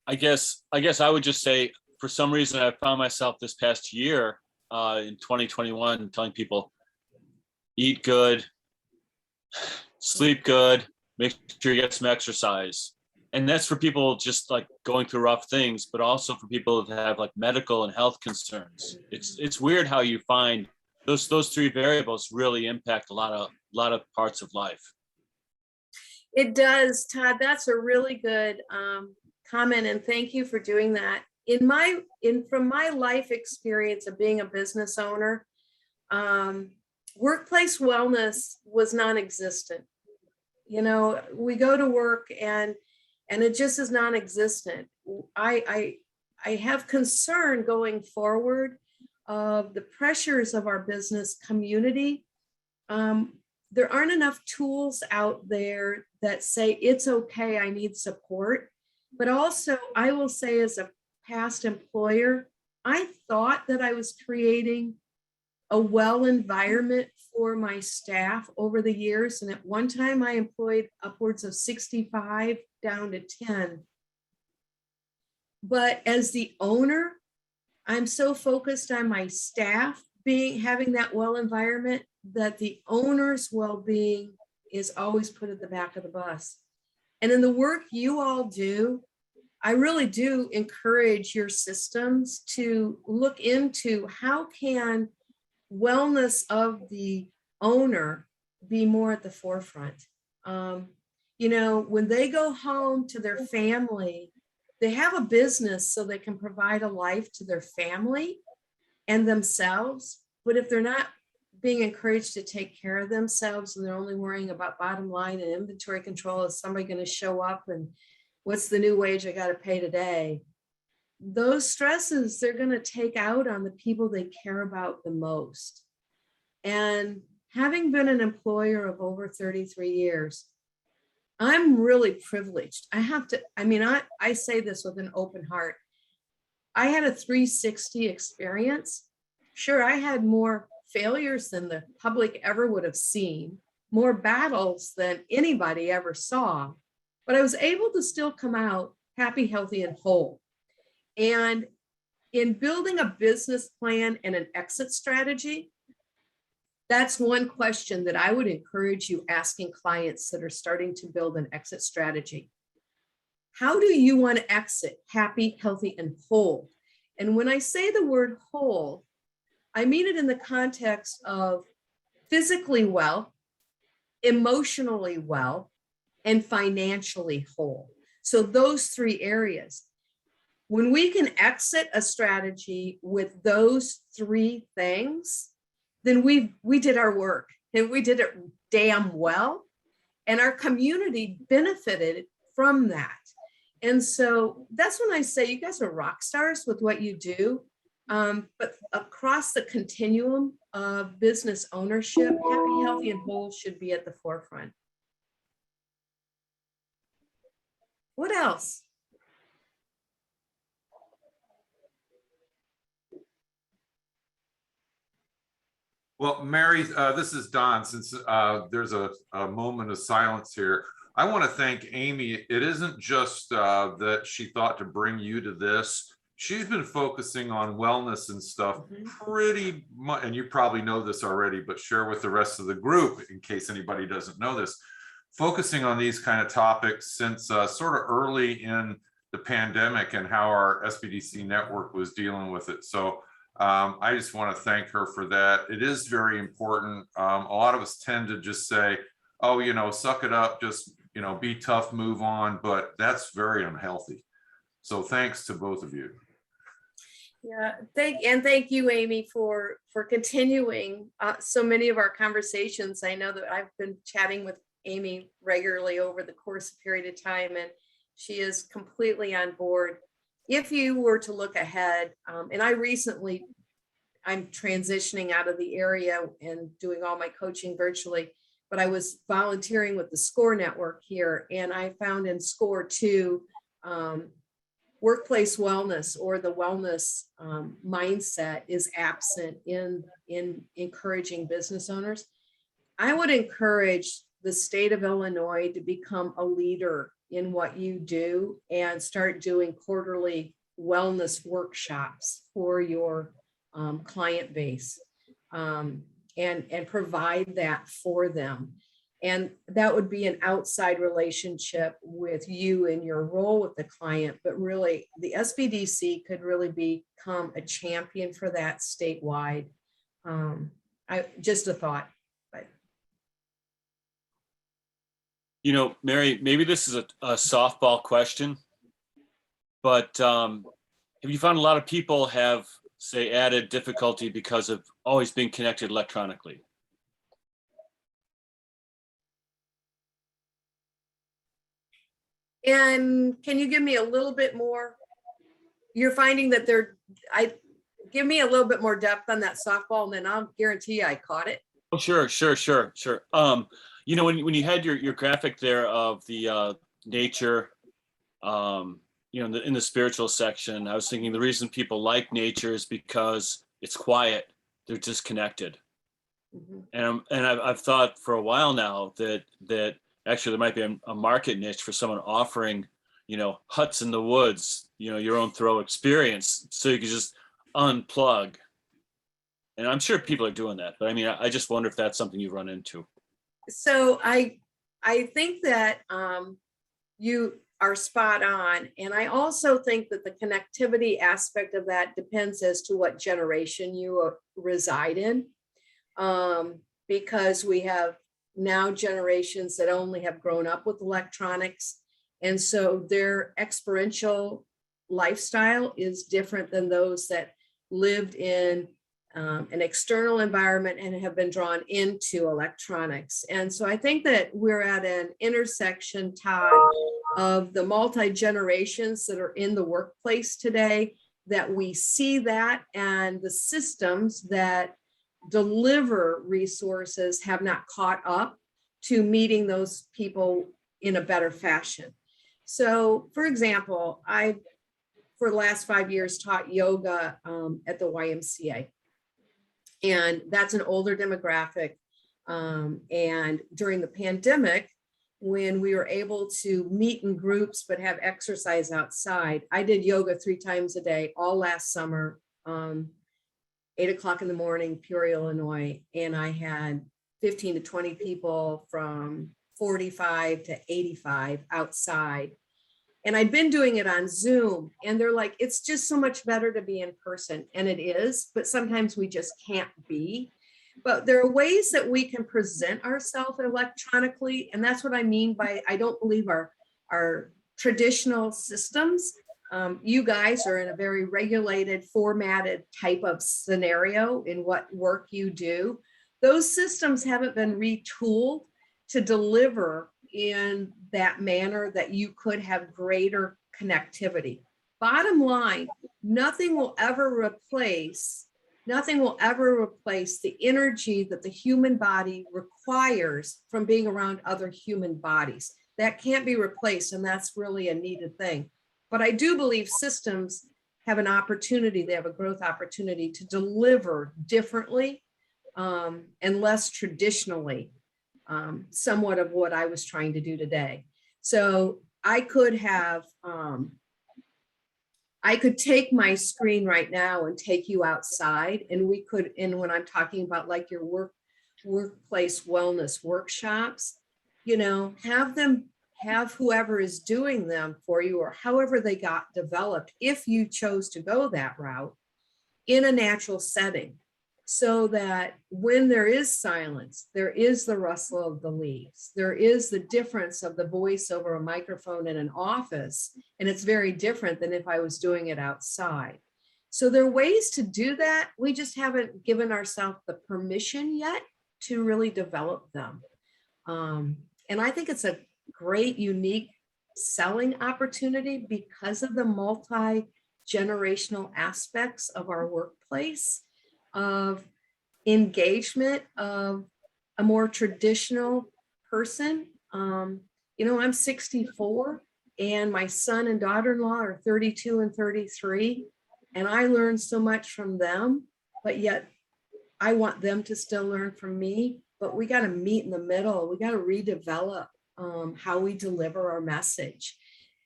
I guess I would just say, for some reason, I found myself this past year in 2021 telling people, eat good, sleep good, make sure you get some exercise. And that's for people just like going through rough things, but also for people that have like medical and health concerns. It's weird how you find those 3 variables really impact a lot of parts of life. It does, Todd. That's a really good comment, and thank you for doing that. from my life experience of being a business owner, workplace wellness was non-existent. You know, we go to work and it just is non-existent. I have concern going forward of the pressures of our business community. There aren't enough tools out there that say it's okay, I need support. But also, I will say, as a past employer, I thought that I was creating a well environment for my staff over the years. And at one time I employed upwards of 65 down to 10. But as the owner, I'm so focused on my staff having that well environment that the owner's well-being is always put at the back of the bus. And in the work you all do, I really do encourage your systems to look into how can wellness of the owner be more at the forefront. You know, when they go home to their family, they have a business so they can provide a life to their family and themselves. But if they're not being encouraged to take care of themselves and they're only worrying about bottom line and inventory control, is somebody going to show up and what's the new wage I got to pay today? Those stresses they're going to take out on the people they care about the most. And having been an employer of over 33 years, I'm really privileged. I say this with an open heart. I had a 360 experience. Sure, I had more failures than the public ever would have seen, more battles than anybody ever saw, but I was able to still come out happy, healthy, and whole. And in building a business plan and an exit strategy, that's one question that I would encourage you asking clients that are starting to build an exit strategy. How do you want to exit happy, healthy, and whole? And when I say the word whole, I mean it in the context of physically well, emotionally well, and financially whole. So those three areas. When we can exit a strategy with those three things, then we did our work and we did it damn well. And our community benefited from that. And so that's when I say you guys are rock stars with what you do. But across the continuum of business ownership, happy, healthy, and whole should be at the forefront. What else? Well, Mary, this is Don. Since there's a moment of silence here, I want to thank Amy. It isn't just that she thought to bring you to this. She's been focusing on wellness and stuff pretty much, and you probably know this already, but share with the rest of the group in case anybody doesn't know this. Focusing on these kind of topics since sort of early in the pandemic and how our SBDC network was dealing with it. So I just want to thank her for that. It is very important. A lot of us tend to just say, oh, you know, suck it up, just, you know, be tough, move on. But that's very unhealthy. So thanks to both of you. Yeah, thank you, Amy, for continuing so many of our conversations. I know that I've been chatting with Amy regularly over the course of period of time, and she is completely on board. If you were to look ahead, and I'm transitioning out of the area and doing all my coaching virtually, but I was volunteering with the SCORE network here, and I found in SCORE 2, workplace wellness or the wellness mindset is absent in encouraging business owners. I would encourage the state of Illinois to become a leader in what you do and start doing quarterly wellness workshops for your client base and provide that for them. And that would be an outside relationship with you and your role with the client, but really the SBDC could really become a champion for that statewide. Just a thought. But. You know, Mary, maybe this is a softball question, but have you found a lot of people have, say, added difficulty because of always being connected electronically? And can you give me a little bit more? You're finding that give me a little bit more depth on that softball, and then I'll guarantee you I caught it. Oh, sure. You know, when you had your graphic there of the nature, you know, in the spiritual section, I was thinking the reason people like nature is because it's quiet. They're disconnected. Mhm. And I've thought for a while now that actually there might be a market niche for someone offering, you know, huts in the woods, you know, your own throw experience, so you can just unplug. And I'm sure people are doing that, but I mean, I just wonder if that's something you run into. So I think that you are spot on. And I also think that the connectivity aspect of that depends as to what generation you reside in. Because we have now generations that only have grown up with electronics. And so their experiential lifestyle is different than those that lived in an external environment and have been drawn into electronics. And so I think that we're at an intersection, Todd, of the multi-generations that are in the workplace today, that we see that, and the systems that deliver resources have not caught up to meeting those people in a better fashion. So, for example, I, for the last 5 years, taught yoga at the YMCA. And that's an older demographic. And during the pandemic, when we were able to meet in groups but have exercise outside, I did yoga 3 times a day all last summer, 8 o'clock in the morning, Peoria, Illinois. And I had 15 to 20 people from 45 to 85 outside. And I'd been doing it on Zoom, and they're like, it's just so much better to be in person. And it is, but sometimes we just can't be. But there are ways that we can present ourselves electronically. And that's what I mean by, I don't believe our traditional systems, you guys are in a very regulated, formatted type of scenario in what work you do. Those systems haven't been retooled to deliver in that manner that you could have greater connectivity. Bottom line, nothing will ever replace the energy that the human body requires from being around other human bodies. That can't be replaced, and that's really a needed thing. But I do believe systems have an opportunity, they have a growth opportunity to deliver differently and less traditionally. Somewhat of what I was trying to do today. So I could have, I could take my screen right now and take you outside, and we could, and when I'm talking about like your workplace wellness workshops, you know, have whoever is doing them for you, or however they got developed, if you chose to go that route, in a natural setting. So that when there is silence, there is the rustle of the leaves. There is the difference of the voice over a microphone in an office. And it's very different than if I was doing it outside. So there are ways to do that. We just haven't given ourselves the permission yet to really develop them. And I think it's a great, unique selling opportunity because of the multi-generational aspects of our workplace, of engagement of a more traditional person. You know, I'm 64 and my son and daughter-in-law are 32 and 33. And I learned so much from them, but yet I want them to still learn from me. But we got to meet in the middle. We got to redevelop how we deliver our message.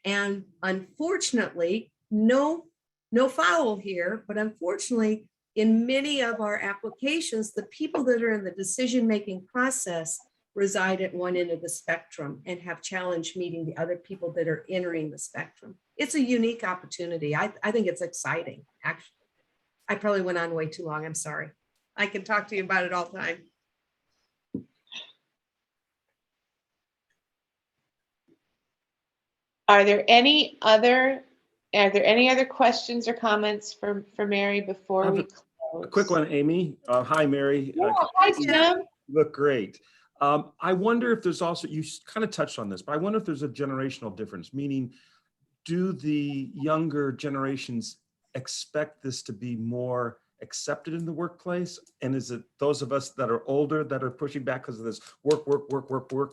And unfortunately, no foul here, but unfortunately, in many of our applications, the people that are in the decision-making process reside at one end of the spectrum and have challenge meeting the other people that are entering the spectrum. It's a unique opportunity. I think it's exciting. Actually, I probably went on way too long. I'm sorry. I can talk to you about it all the time. Are there any other Are there any other questions or comments for Mary I before have we a close? quick one, Amy. Hi, Mary. Yeah, hi, Tim. Tim. You look great. I wonder if there's also, you kind of touched on this, but I wonder if there's a generational difference, meaning do the younger generations expect this to be more accepted in the workplace? And is it those of us that are older that are pushing back because of this work?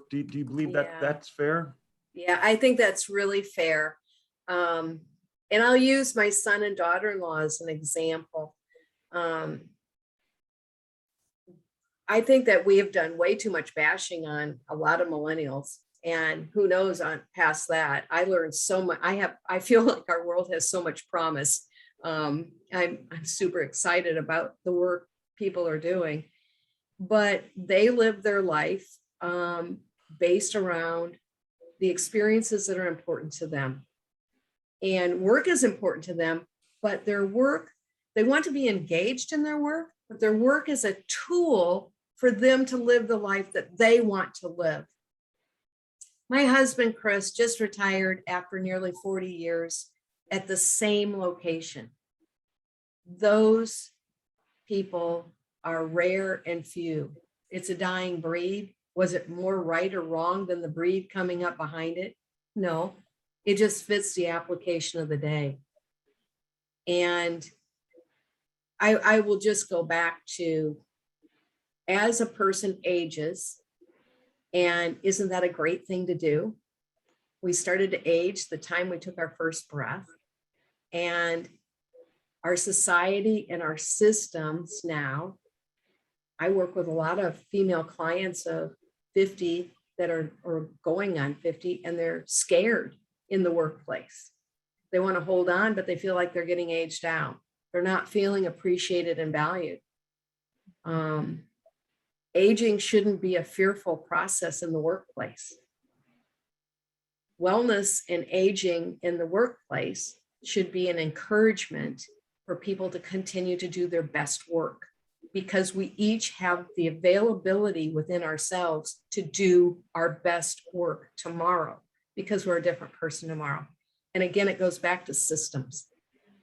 Do you believe that Yeah. that's fair? Yeah, I think that's really fair. And I'll use my son and daughter-in-law as an example. I think that we have done way too much bashing on a lot of millennials, and who knows on past that. I learned so much. I feel like our world has so much promise. I'm super excited about the work people are doing, but they live their life based around the experiences that are important to them. And work is important to them, but their work, they want to be engaged in their work, but their work is a tool for them to live the life that they want to live. My husband, Chris, just retired after nearly 40 years at the same location. Those people are rare and few. It's a dying breed. Was it more right or wrong than the breed coming up behind it? No, it just fits the application of the day. And I will just go back to, as a person ages, and isn't that a great thing to do? We started to age the time we took our first breath, and our society and our systems now, I work with a lot of female clients of 50 that are going on 50, and they're scared in the workplace. They want to hold on, but they feel like they're getting aged out. They're not feeling appreciated and valued. Aging shouldn't be a fearful process in the workplace. Wellness and aging in the workplace should be an encouragement for people to continue to do their best work, because we each have the availability within ourselves to do our best work tomorrow, because we're a different person tomorrow. And again, it goes back to systems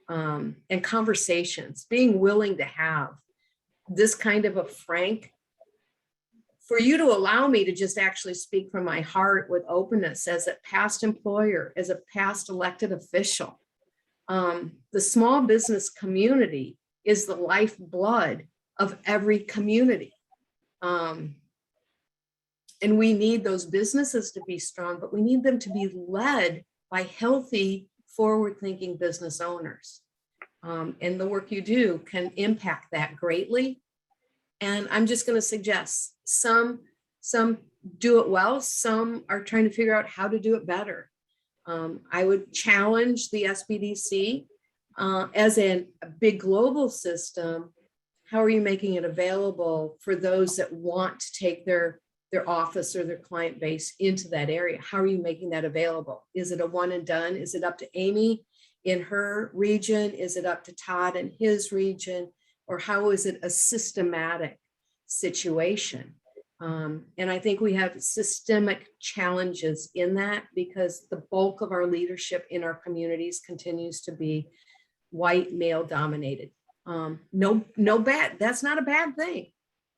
and conversations, being willing to have this kind of a frank, for you to allow me to just actually speak from my heart with openness as a past employer, as a past elected official. The small business community is the lifeblood of every community. And we need those businesses to be strong, but we need them to be led by healthy, forward-thinking business owners. And the work you do can impact that greatly. And I'm just going to suggest some do it well, some are trying to figure out how to do it better. I would challenge the SBDC as a big global system. How are you making it available for those that want to take their office or their client base into that area? How are you making that available? Is it a one and done? Is it up to Amy in her region? Is it up to Todd in his region? Or how is it a systematic situation? And I think we have systemic challenges in that, because the bulk of our leadership in our communities continues to be white, male dominated. No bad, that's not a bad thing.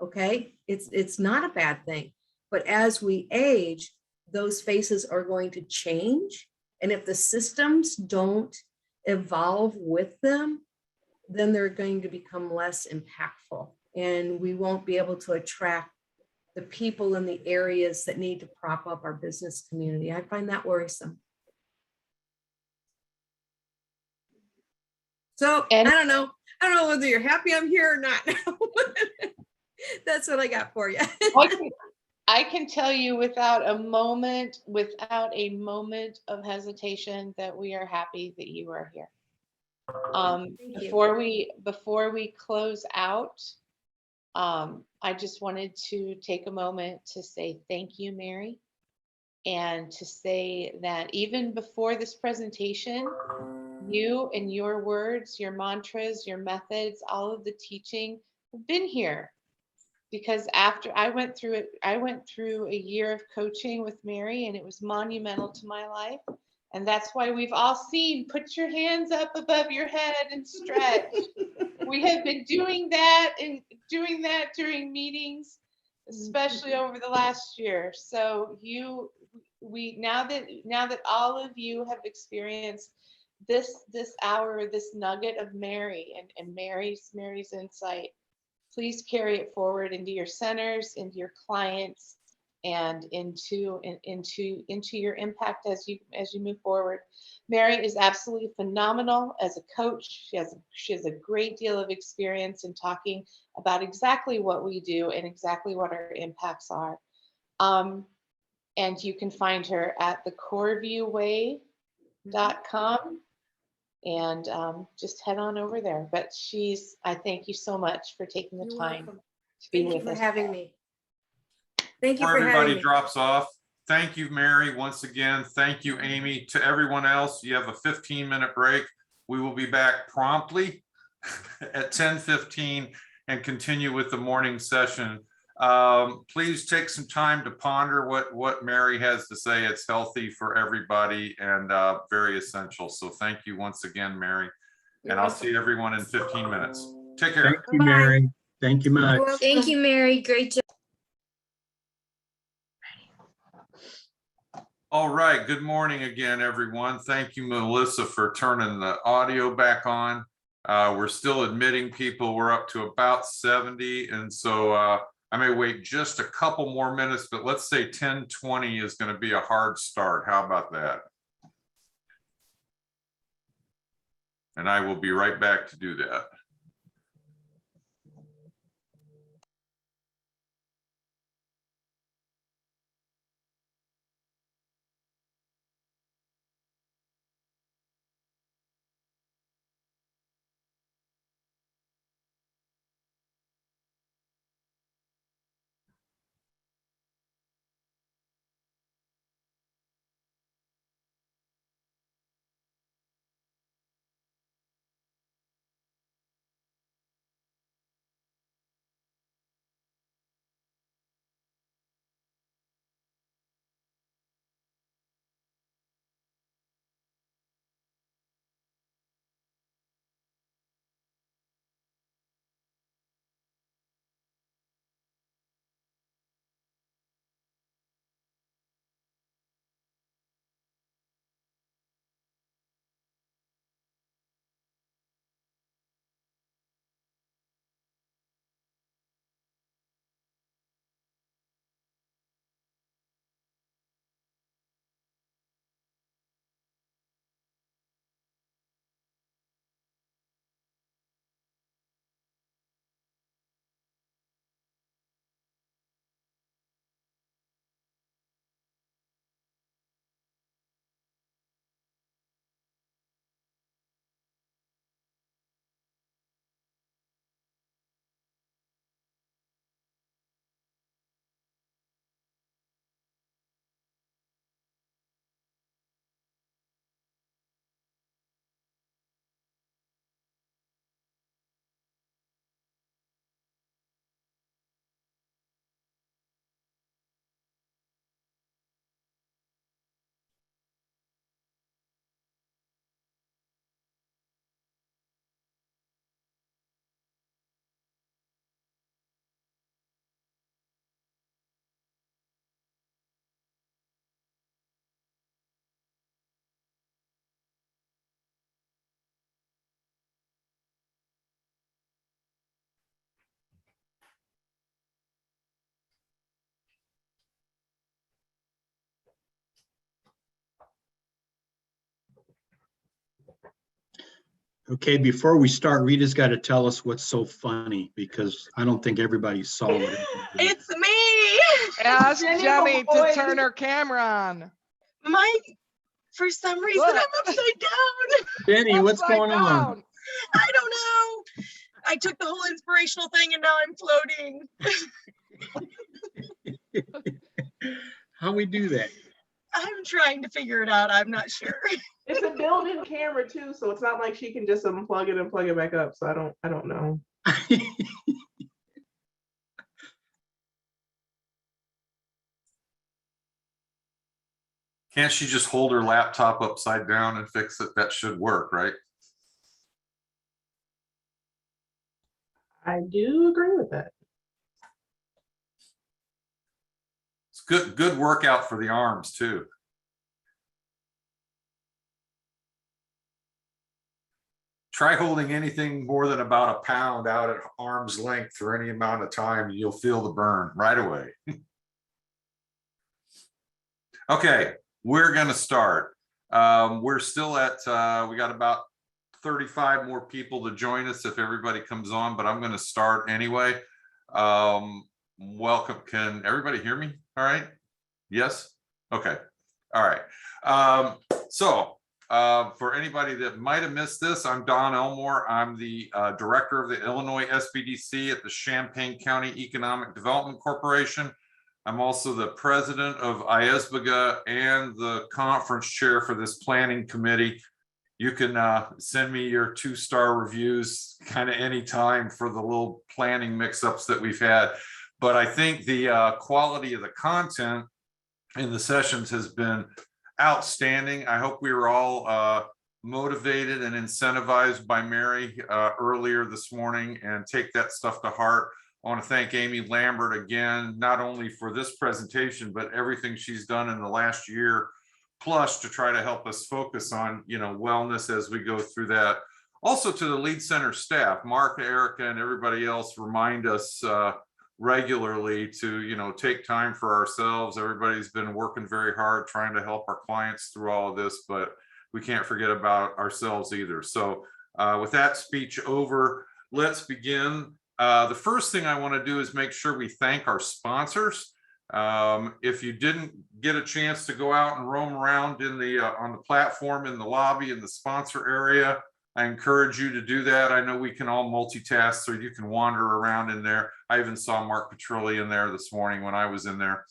Okay, it's not a bad thing. But as we age, those faces are going to change. And if the systems don't evolve with them, then they're going to become less impactful. And we won't be able to attract the people in the areas that need to prop up our business community. I find that worrisome. So And- I don't know whether you're happy I'm here or not. That's what I got for you. I can tell you without a moment of hesitation that we are happy that you are here. Thank you. Before we close out, I just wanted to take a moment to say thank you, Mary, and to say that even before this presentation, you and your words, your mantras, your methods, all of the teaching have been here. Because after I went through a year of coaching with Mary, and it was monumental to my life. And that's why we've all seen, put your hands up above your head and stretch. We have been doing that during meetings, especially over the last year. So now that all of you have experienced this hour, this nugget of Mary and Mary's insight, please carry it forward into your centers, into your clients, and into your impact as you move forward. Mary is absolutely phenomenal as a coach. She has a great deal of experience in talking about exactly what we do and exactly what our impacts are. And you can find her at thecoreviewway.com and just head on over there. But I thank you so much for taking the You're time welcome. to be Thank you with for us. having me. Thank you Before for having everybody me. drops off, thank you, Mary, once again. Thank you, Amy. To everyone else, you have a 15-minute break. We will be back promptly at 10:15 and continue with the morning session. Please take some time to ponder what Mary has to say. It's healthy for everybody and very essential. So thank you once again, Mary. And I'll see everyone in 15 minutes. Take care. Thank you, Bye-bye. Mary. Thank you much. You're welcome. Thank you, Mary. Great job. All right, good morning again, everyone. Thank you, Melissa, for turning the audio back on. We're still admitting people. We're up to about 70. And so I may wait just a couple more minutes, but let's say 10:20 is going to be a hard start. How about that? And I will be right back to do that. Okay, before we start, Rita's got to tell us what's so funny because I don't think everybody saw it. It's me. Ask Jenny Jenny to Boyd. turn her camera on. For some reason, Look. I'm upside down. Jenny, what's Upside going on? down. I don't know. I took the whole inspirational thing and now I'm floating. How we do that? I'm trying to figure it out. I'm not sure. It's a built-in camera too, so it's not like she can just unplug it and plug it back up. So I don't know. Can't she just hold her laptop upside down and fix it? That should work, right? I do agree with that. It's good workout for the arms too. Try holding anything more than about a pound out at arm's length for any amount of time, and you'll feel the burn right away. Okay, we're going to start. We're still at, we got about 35 more people to join us if everybody comes on, but I'm going to start anyway. Welcome. Can everybody hear me? All right. Yes. Okay. All right. For anybody that might have missed this, I'm Don Elmore. I'm the director of the Illinois SBDC at the Champaign County Economic Development Corporation. I'm also the president of IESBGA and the conference chair for this planning committee. You can send me your 2-star reviews kind of anytime for the little planning mix-ups that we've had. But I think the quality of the content in the sessions has been outstanding. I hope we were all motivated and incentivized by Mary earlier this morning and take that stuff to heart. I want to thank Amy Lambert again, not only for this presentation, but everything she's done in the last year plus to try to help us focus on, wellness as we go through that. Also to the Lead Center staff, Mark, Erica, and everybody else remind us regularly to, take time for ourselves. Everybody's been working very hard trying to help our clients through all of this, but we can't forget about ourselves either. So with that speech over, let's begin. The first thing I want to do is make sure we thank our sponsors. If you didn't get a chance to go out and roam around in the on the platform, in the lobby, in the sponsor area, I encourage you to do that. I know we can all multitask, so you can wander around in there. I even saw Mark Petrilli in there this morning when I was in there.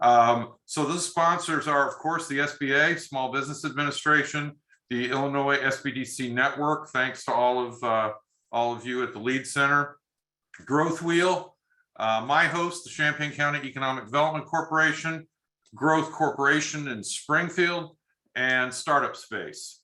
So those sponsors are, of course, the SBA, Small Business Administration, the Illinois SBDC Network. Thanks to all of you at the Lead Center. Growth Wheel, my host, the Champaign County Economic Development Corporation, Growth Corporation in Springfield, and Startup Space.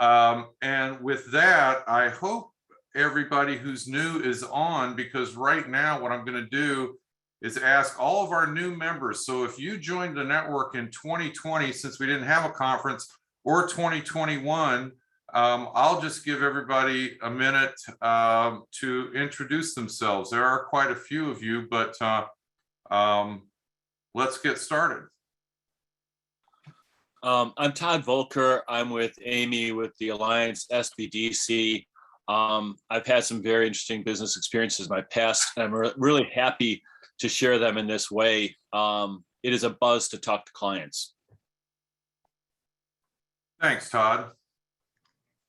And with that, I hope everybody who's new is on, because right now what I'm going to do is ask all of our new members. So if you joined the network in 2020, since we didn't have a conference, or 2021, I'll just give everybody a minute to introduce themselves. There are quite a few of you, but let's get started. I'm Todd Volker. I'm with Amy with the Alliance SBDC. I've had some very interesting business experiences in my past, and I'm really happy to share them in this way. It is a buzz to talk to clients. Thanks, Todd.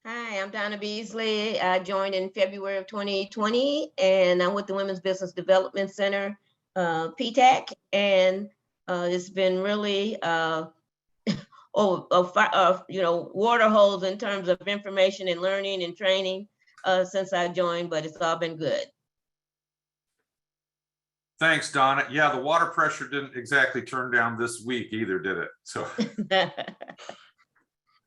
Hi, I'm Donna Beasley. I joined in February of 2020, and I'm with the Women's Business Development Center, PTAC, and it's been really water holes in terms of information and learning and training since I joined, but it's all been good. Thanks, Donna. Yeah, the water pressure didn't exactly turn down this week either, did it? So.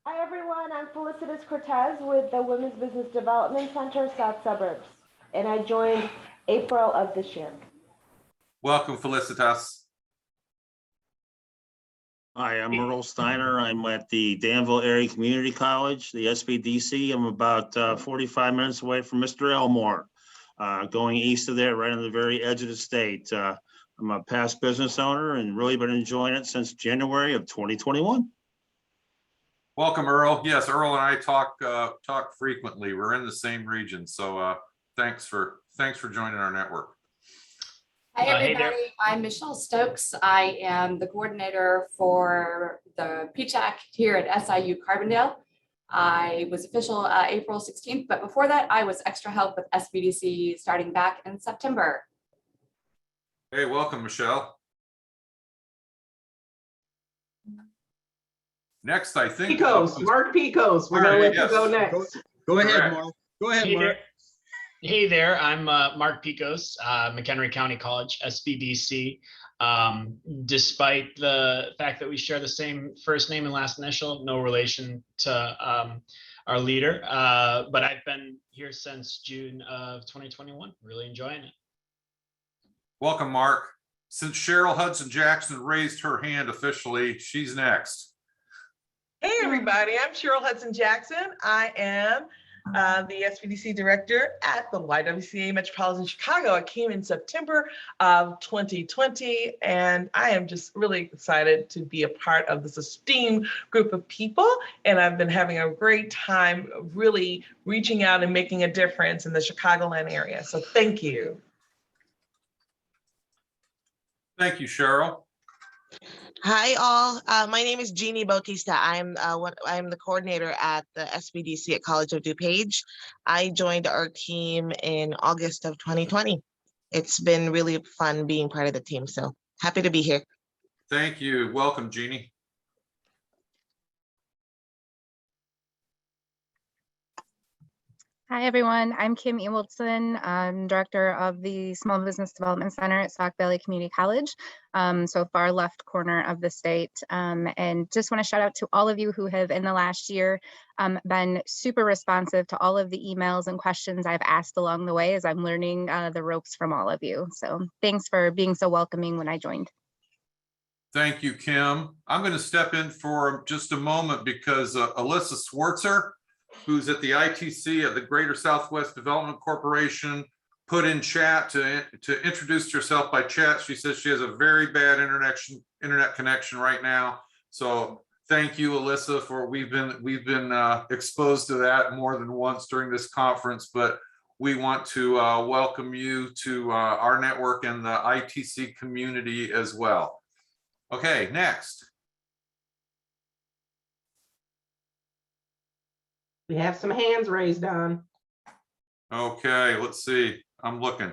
Hi everyone, I'm Felicitas Cortez with the Women's Business Development Center, South Suburbs, and I joined April of this year. Welcome, Felicitas. Hi, I'm Earl Steiner. I'm at the Danville Area Community College, the SBDC. I'm about 45 minutes away from Mr. Elmore, going east of there, right on the very edge of the state. I'm a past business owner and really been enjoying it since January of 2021. Welcome, Earl. Yes, Earl and I talk frequently. We're in the same region, so thanks for joining our network. Hi, everybody. I'm Michelle Stokes. I am the coordinator for the PTAC here at SIU Carbondale. I was official April 16th, but before that, I was extra help with SBDC starting back in September. Hey, welcome, Michelle. Next, I think Picos, Mark Picos. We're gonna let you go next. Go ahead, Mark. Go ahead, Mark. Hey there, I'm Mark Picos, McHenry County College, SBDC. Despite the fact that we share the same first name and last initial, no relation to our leader, but I've been here since June of 2021, really enjoying it. Welcome, Mark. Since Cheryl Hudson Jackson raised her hand officially, she's next. Hey, everybody, I'm Cheryl Hudson Jackson. I am the SBDC director at the YWCA Metropolitan Chicago. I came in September of 2020, and I am just really excited to be a part of this esteemed group of people. And I've been having a great time really reaching out and making a difference in the Chicagoland area. So thank you. Thank you, Cheryl. Hi, all. My name is Jeannie Bautista. I'm the coordinator at the SBDC at College of DuPage. I joined our team in August of 2020. It's been really fun being part of the team, so happy to be here. Thank you. Welcome, Jeannie. Hi, everyone. I'm Kim Ewaldson. I'm director of the Small Business Development Center at Sauk Valley Community College, so far left corner of the state. And just want to shout out to all of you who have in the last year been super responsive to all of the emails and questions I've asked along the way as I'm learning the ropes from all of you. So thanks for being so welcoming when I joined. Thank you, Kim. I'm going to step in for just a moment because Alyssa Swartzer, who's at the ITC at the Greater Southwest Development Corporation, put in chat to introduce herself by chat. She says she has a very bad internet connection right now. So thank you, Alyssa, for we've been exposed to that more than once during this conference, but we want to welcome you to our network and the ITC community as well. Okay, next. We have some hands raised, Don. Okay, let's see. I'm looking.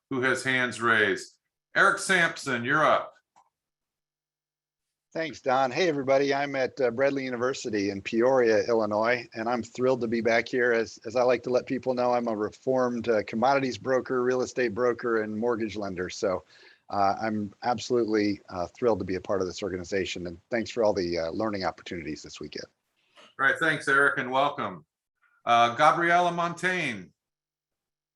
Who has hands raised? Eric Sampson, you're up. Thanks, Don. Hey, everybody. I'm at Bradley University in Peoria, Illinois, and I'm thrilled to be back here. As I like to let people know, I'm a reformed commodities broker, real estate broker, and mortgage lender. So I'm absolutely thrilled to be a part of this organization. And thanks for all the learning opportunities this weekend. All right, thanks, Eric, and welcome. Gabriela Montaigne.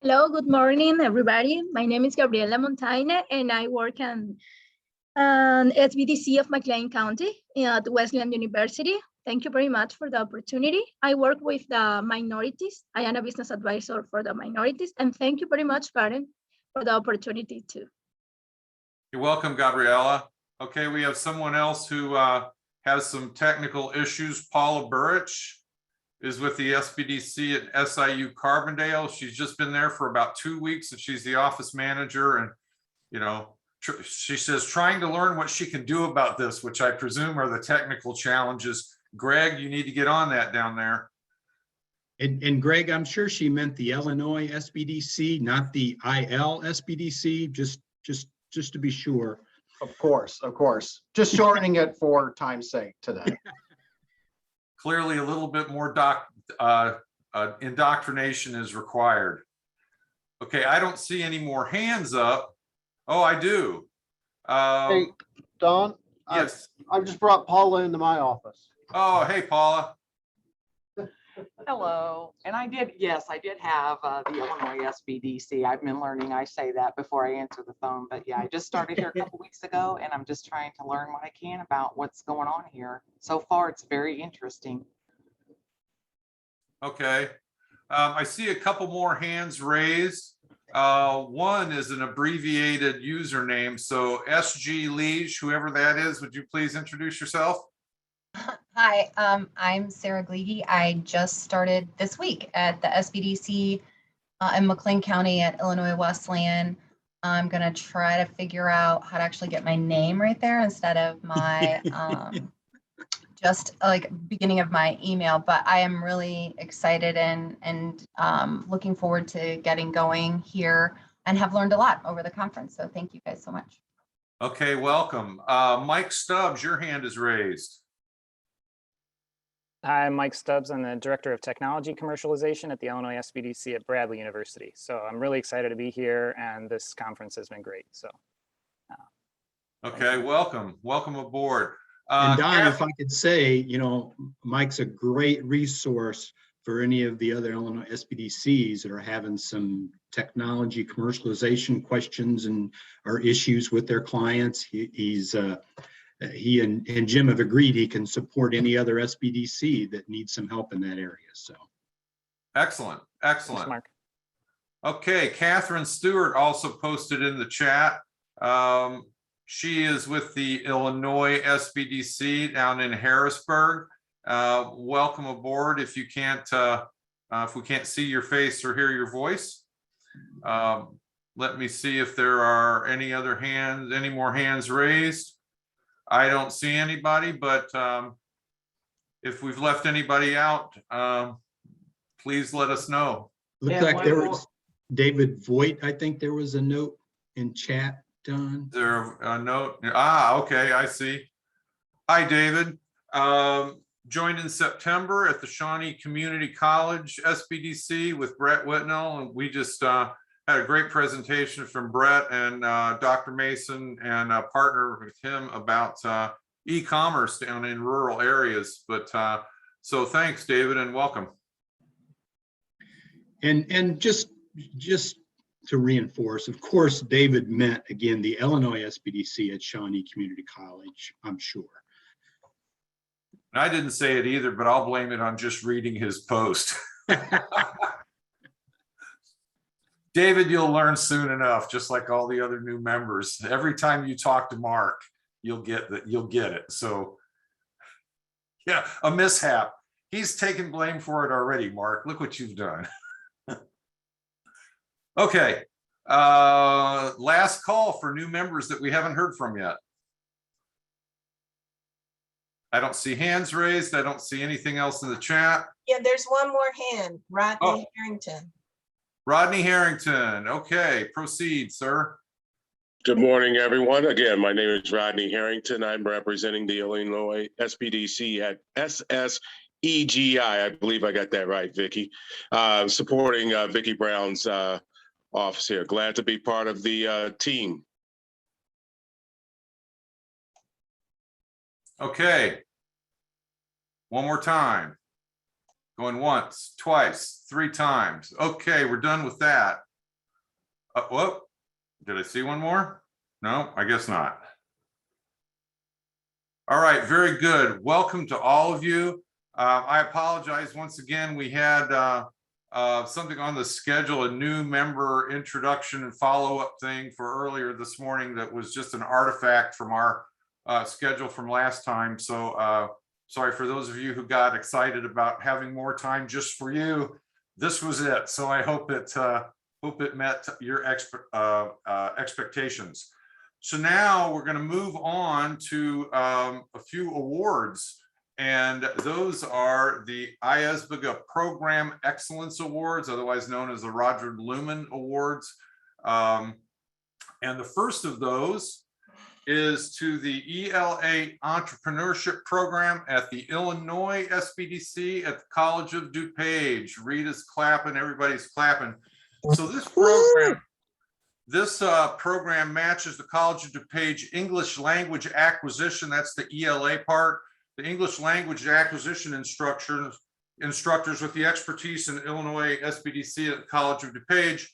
Hello, good morning, everybody. My name is Gabriela Montaigne, and I work on SBDC of McLean County at Wesleyan University. Thank you very much for the opportunity. I work with the minorities. I am a business advisor for the minorities, and thank you very much, Karen, for the opportunity too. You're welcome, Gabriela. Okay, we have someone else who has some technical issues. Paula Burrich is with the SBDC at SIU Carbondale. She's just been there for about 2 weeks and she's the office manager. And, you know, she says trying to learn what she can do about this, which I presume are the technical challenges. Greg, you need to get on that down there. And Greg, I'm sure she meant the Illinois SBDC, not the IL SBDC, just to be sure. Of course. Just shortening it for time's sake today. Clearly a little bit more indoctrination is required. Okay, I don't see any more hands up. Oh, I do. Hey, Don. Yes. I've just brought Paula into my office. Oh, hey, Paula. Hello, and I did have the Illinois SBDC. I've been learning, I say that before I answer the phone, but yeah, I just started here a couple weeks ago and I'm just trying to learn what I can about what's going on here. So far, it's very interesting. Okay, I see a couple more hands raised. One is an abbreviated username. So SG Liege, whoever that is, would you please introduce yourself? Hi, I'm Sarah Gleege. I just started this week at the SBDC in McLean County at Illinois Wesleyan. I'm going to try to figure out how to actually get my name right there instead of my just like beginning of my email. But I am really excited and looking forward to getting going here and have learned a lot over the conference. So thank you guys so much. Okay, welcome. Mike Stubbs, your hand is raised. Hi, I'm Mike Stubbs. I'm the Director of Technology Commercialization at the Illinois SBDC at Bradley University. So I'm really excited to be here, and this conference has been great. So. Okay, welcome aboard. And Don, if I could say, you know, Mike's a great resource for any of the other Illinois SBDCs that are having some technology commercialization questions and or issues with their clients. He and Jim have agreed he can support any other SBDC that needs some help in that area. So excellent. Thanks, Mark. Okay, Catherine Stewart also posted in the chat. She is with the Illinois SBDC down in Harrisburg. Welcome aboard. If you can't, if we can't see your face or hear your voice, let me see if there are any other hands, any more hands raised. I don't see anybody, but if we've left anybody out, please let us know. Looked like there was David Voigt. I think there was a note in chat, Don. There a note? Ah, okay, I see. Hi, David. Joined in September at the Shawnee Community College SBDC with Brett Whitnell, and we just had a great presentation from Brett and Dr. Mason, and partner with him about e-commerce down in rural areas. But so thanks, David, and welcome. And just to reinforce, of course, David meant, again, the Illinois SBDC at Shawnee Community College, I'm sure. I didn't say it either, but I'll blame it on just reading his post. David, you'll learn soon enough, just like all the other new members. Every time you talk to Mark, you'll get that, you'll get it. So yeah, a mishap. He's taken blame for it already, Mark. Look what you've done. Okay, last call for new members that we haven't heard from yet. I don't see hands raised. I don't see anything else in the chat. Yeah, there's one more hand, Rodney Harrington. Rodney Harrington. Okay, proceed, sir. Good morning, everyone. Again, my name is Rodney Harrington. I'm representing the Illinois SBDC at IESBGA. I believe I got that right, Vicki. Supporting Vicki Brown's office here. Glad to be part of the team. Okay. One more time. Going once, twice, 3 times. Okay, we're done with that. Whoop. Did I see one more? No, I guess not. All right, very good. Welcome to all of you. I apologize once again. We had something on the schedule, a new member introduction and follow-up thing for earlier this morning that was just an artifact from our schedule from last time. So sorry for those of you who got excited about having more time just for you. This was it. So I hope it met your expectations. So now we're going to move on to a few awards, and those are the IESBGA Program Excellence Awards, otherwise known as the Roger Lumen Awards. And the first of those is to the ELA Entrepreneurship Program at the Illinois SBDC at the College of DuPage. Rita's clapping, everybody's clapping. So this program matches the College of DuPage English Language Acquisition, that's the ELA part, the English Language Acquisition instructors with the expertise in Illinois SBDC at the College of DuPage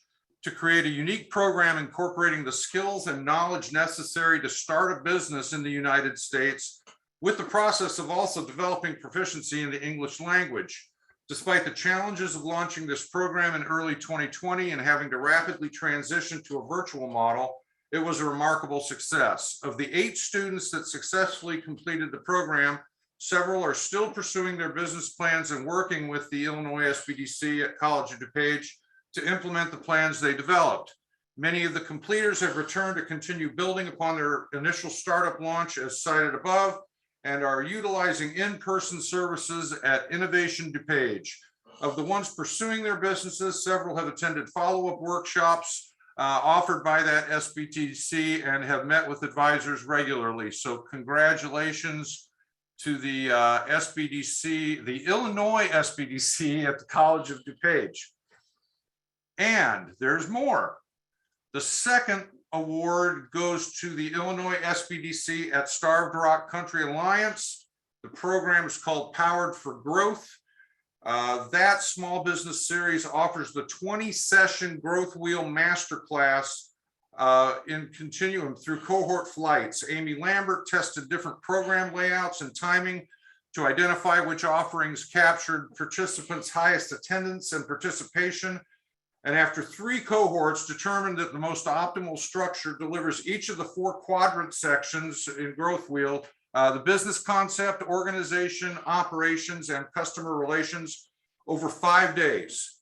to create a unique program incorporating the skills and knowledge necessary to start a business in the United States, with the process of also developing proficiency in the English language. Despite the challenges of launching this program in early 2020 and having to rapidly transition to a virtual model, it was a remarkable success. Of the 8 students that successfully completed the program, several are still pursuing their business plans and working with the Illinois SBDC at College of DuPage to implement the plans they developed. Many of the completers have returned to continue building upon their initial startup launch as cited above, and are utilizing in-person services at Innovation DuPage. Of the ones pursuing their businesses, several have attended follow-up workshops offered by that SBDC and have met with advisors regularly. So congratulations to the SBDC, the Illinois SBDC at the College of DuPage. And there's more. The second award goes to the Illinois SBDC at Starved Rock Country Alliance. The program is called Powered for Growth. That small business series offers the 20-session Growth Wheel Masterclass in continuum through cohort flights. Amy Lambert tested different program layouts and timing to identify which offerings captured participants' highest attendance and participation. And after 3 cohorts, determined that the most optimal structure delivers each of the 4 quadrant sections in Growth Wheel, the business concept, organization, operations, and customer relations over 5 days.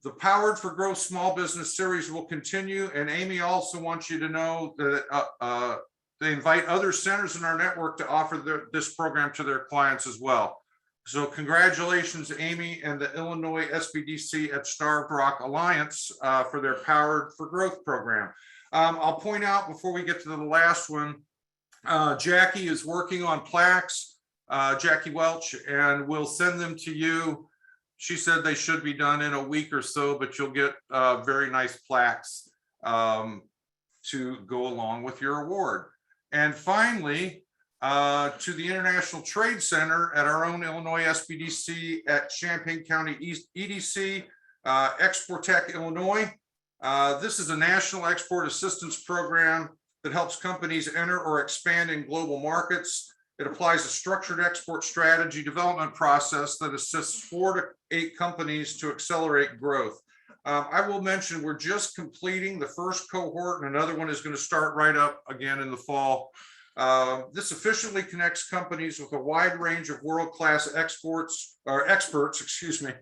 The Powered for Growth Small Business Series will continue, and Amy also wants you to know that they invite other centers in our network to offer this program to their clients as well. So congratulations, Amy and the Illinois SBDC at Starved Rock Alliance for their Powered for Growth program. I'll point out before we get to the last one, Jackie is working on plaques, Jackie Welch, and we'll send them to you. She said they should be done in a week or so, but you'll get very nice plaques to go along with your award. And finally, to the International Trade Center at our own Illinois SBDC at Champaign County EDC, Exportec, Illinois. This is a national export assistance program that helps companies enter or expand in global markets. It applies a structured export strategy development process that assists 4 to 8 companies to accelerate growth. I will mention we're just completing the first cohort, and another one is going to start right up again in the fall. This efficiently connects companies with a wide range of world-class experts, to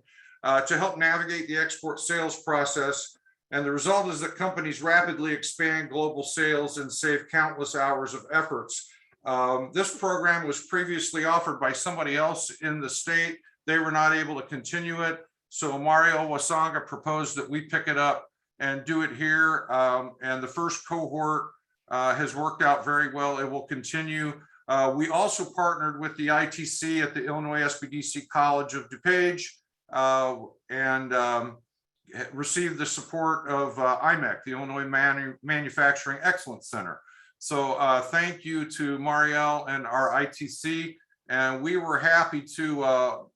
help navigate the export sales process. And the result is that companies rapidly expand global sales and save countless hours of efforts. This program was previously offered by somebody else in the state. They were not able to continue it. So Mario Wasanga proposed that we pick it up and do it here. And the first cohort has worked out very well. It will continue. We also partnered with the ITC at the Illinois SBDC College of DuPage and received the support of IMEC, the Illinois Manufacturing Excellence Center. So thank you to Marielle and our ITC. And we were happy to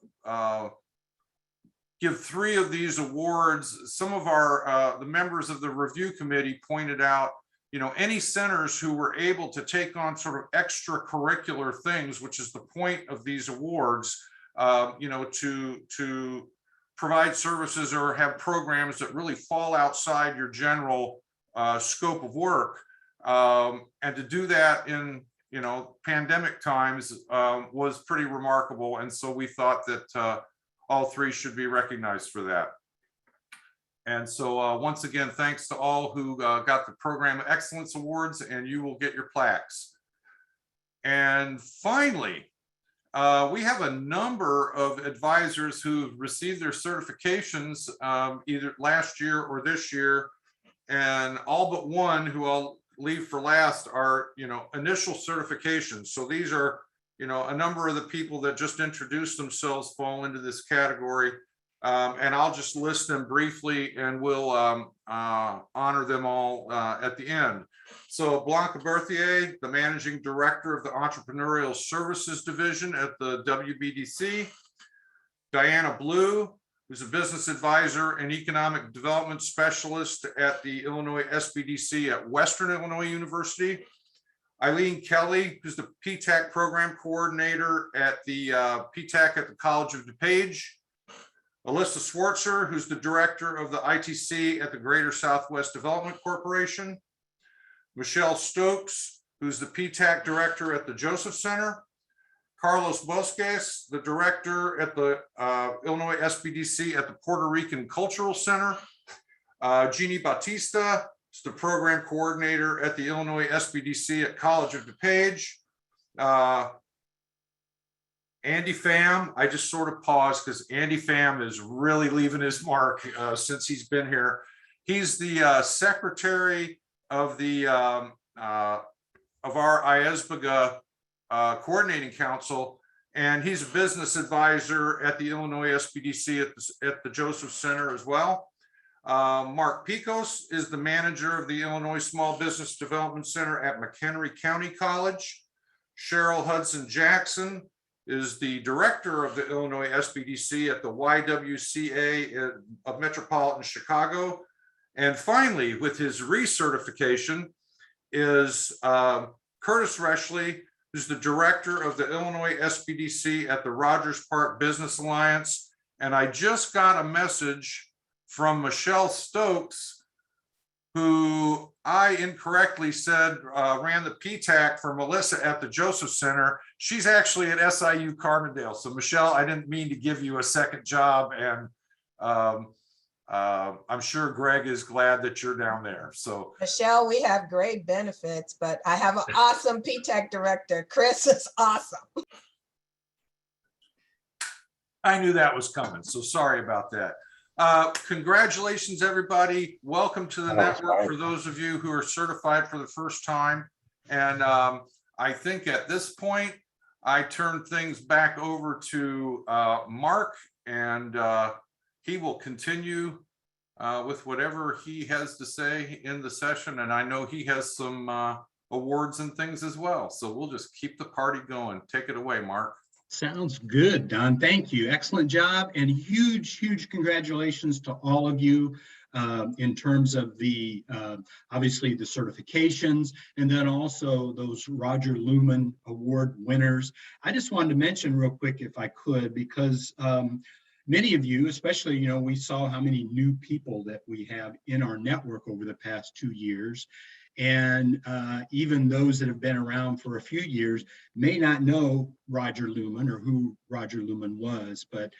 give 3 of these awards. Some of our the members of the review committee pointed out, you know, any centers who were able to take on sort of extracurricular things, which is the point of these awards, you know, to provide services or have programs that really fall outside your general scope of work. And to do that in, you know, pandemic times was pretty remarkable. And so we thought that all 3 should be recognized for that. And so once again, thanks to all who got the Program Excellence Awards, and you will get your plaques. And finally, we have a number of advisors who received their certifications either last year or this year, and all but one, who I'll leave for last, are, you know, initial certifications. So these are, you know, a number of the people that just introduced themselves fall into this category. And I'll just list them briefly, and we'll honor them all at the end. So Blanca Berthier, the Managing Director of the Entrepreneurial Services Division at the WBDC. Diana Blue, who's a Business Advisor and Economic Development Specialist at the Illinois SBDC at Western Illinois University. Eileen Kelly, who's the PTAC Program Coordinator at the PTAC at the College of DuPage. Alyssa Swartzer, who's the Director of the ITC at the Greater Southwest Development Corporation. Michelle Stokes, who's the PTAC Director at the Joseph Center. Carlos Bosques, the Director at the Illinois SBDC at the Puerto Rican Cultural Center. Jeannie Batista is the Program Coordinator at the Illinois SBDC at College of DuPage. Andy Pham, I just sort of paused because Andy Pham is really leaving his mark since he's been here. He's the Secretary of the of our IESBGA Coordinating Council, and he's a business advisor at the Illinois SBDC at the Joseph Center as well. Mark Picos is the manager of the Illinois Small Business Development Center at McHenry County College. Cheryl Hudson Jackson is the director of the Illinois SBDC at the YWCA of Metropolitan Chicago. And finally, with his recertification, is Curtis Reschley, who's the director of the Illinois SBDC at the Rogers Park Business Alliance. And I just got a message from Michelle Stokes, who I incorrectly said ran the PTAC for Melissa at the Joseph Center. She's actually at SIU Carbondale. So Michelle, I didn't mean to give you a second job, and I'm sure Greg is glad that you're down there. So Michelle, we have great benefits, but I have an awesome PTAC director. Chris is awesome. I knew that was coming, so sorry about that. Congratulations, everybody. Welcome to the network for those of you who are certified for the first time. And I think at this point, I turn things back over to Mark, and he will continue with whatever he has to say in the session. And I know he has some awards and things as well. So we'll just keep the party going. Take it away, Mark. Sounds good, Don. Thank you. Excellent job, and huge congratulations to all of you in terms of the obviously the certifications, and then also those Roger Lumen Award winners. I just wanted to mention real quick, if I could, because many of you, especially, we saw how many new people that we have in our network over the past 2 years. And even those that have been around for a few years may not know Roger Lumen or who Roger Lumen was, but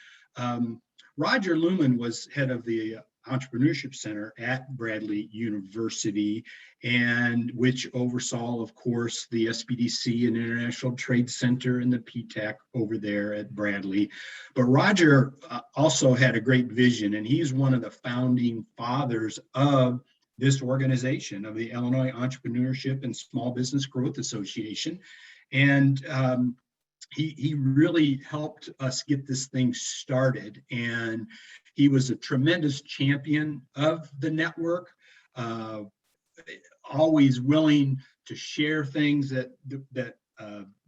Roger Lumen was head of the Entrepreneurship Center at Bradley University, and which oversaw, of course, the SBDC and International Trade Center and the PTAC over there at Bradley. But Roger also had a great vision, and he's one of the founding fathers of this organization, of the Illinois Entrepreneurship and Small Business Growth Association. And he really helped us get this thing started. And he was a tremendous champion of the network, always willing to share things that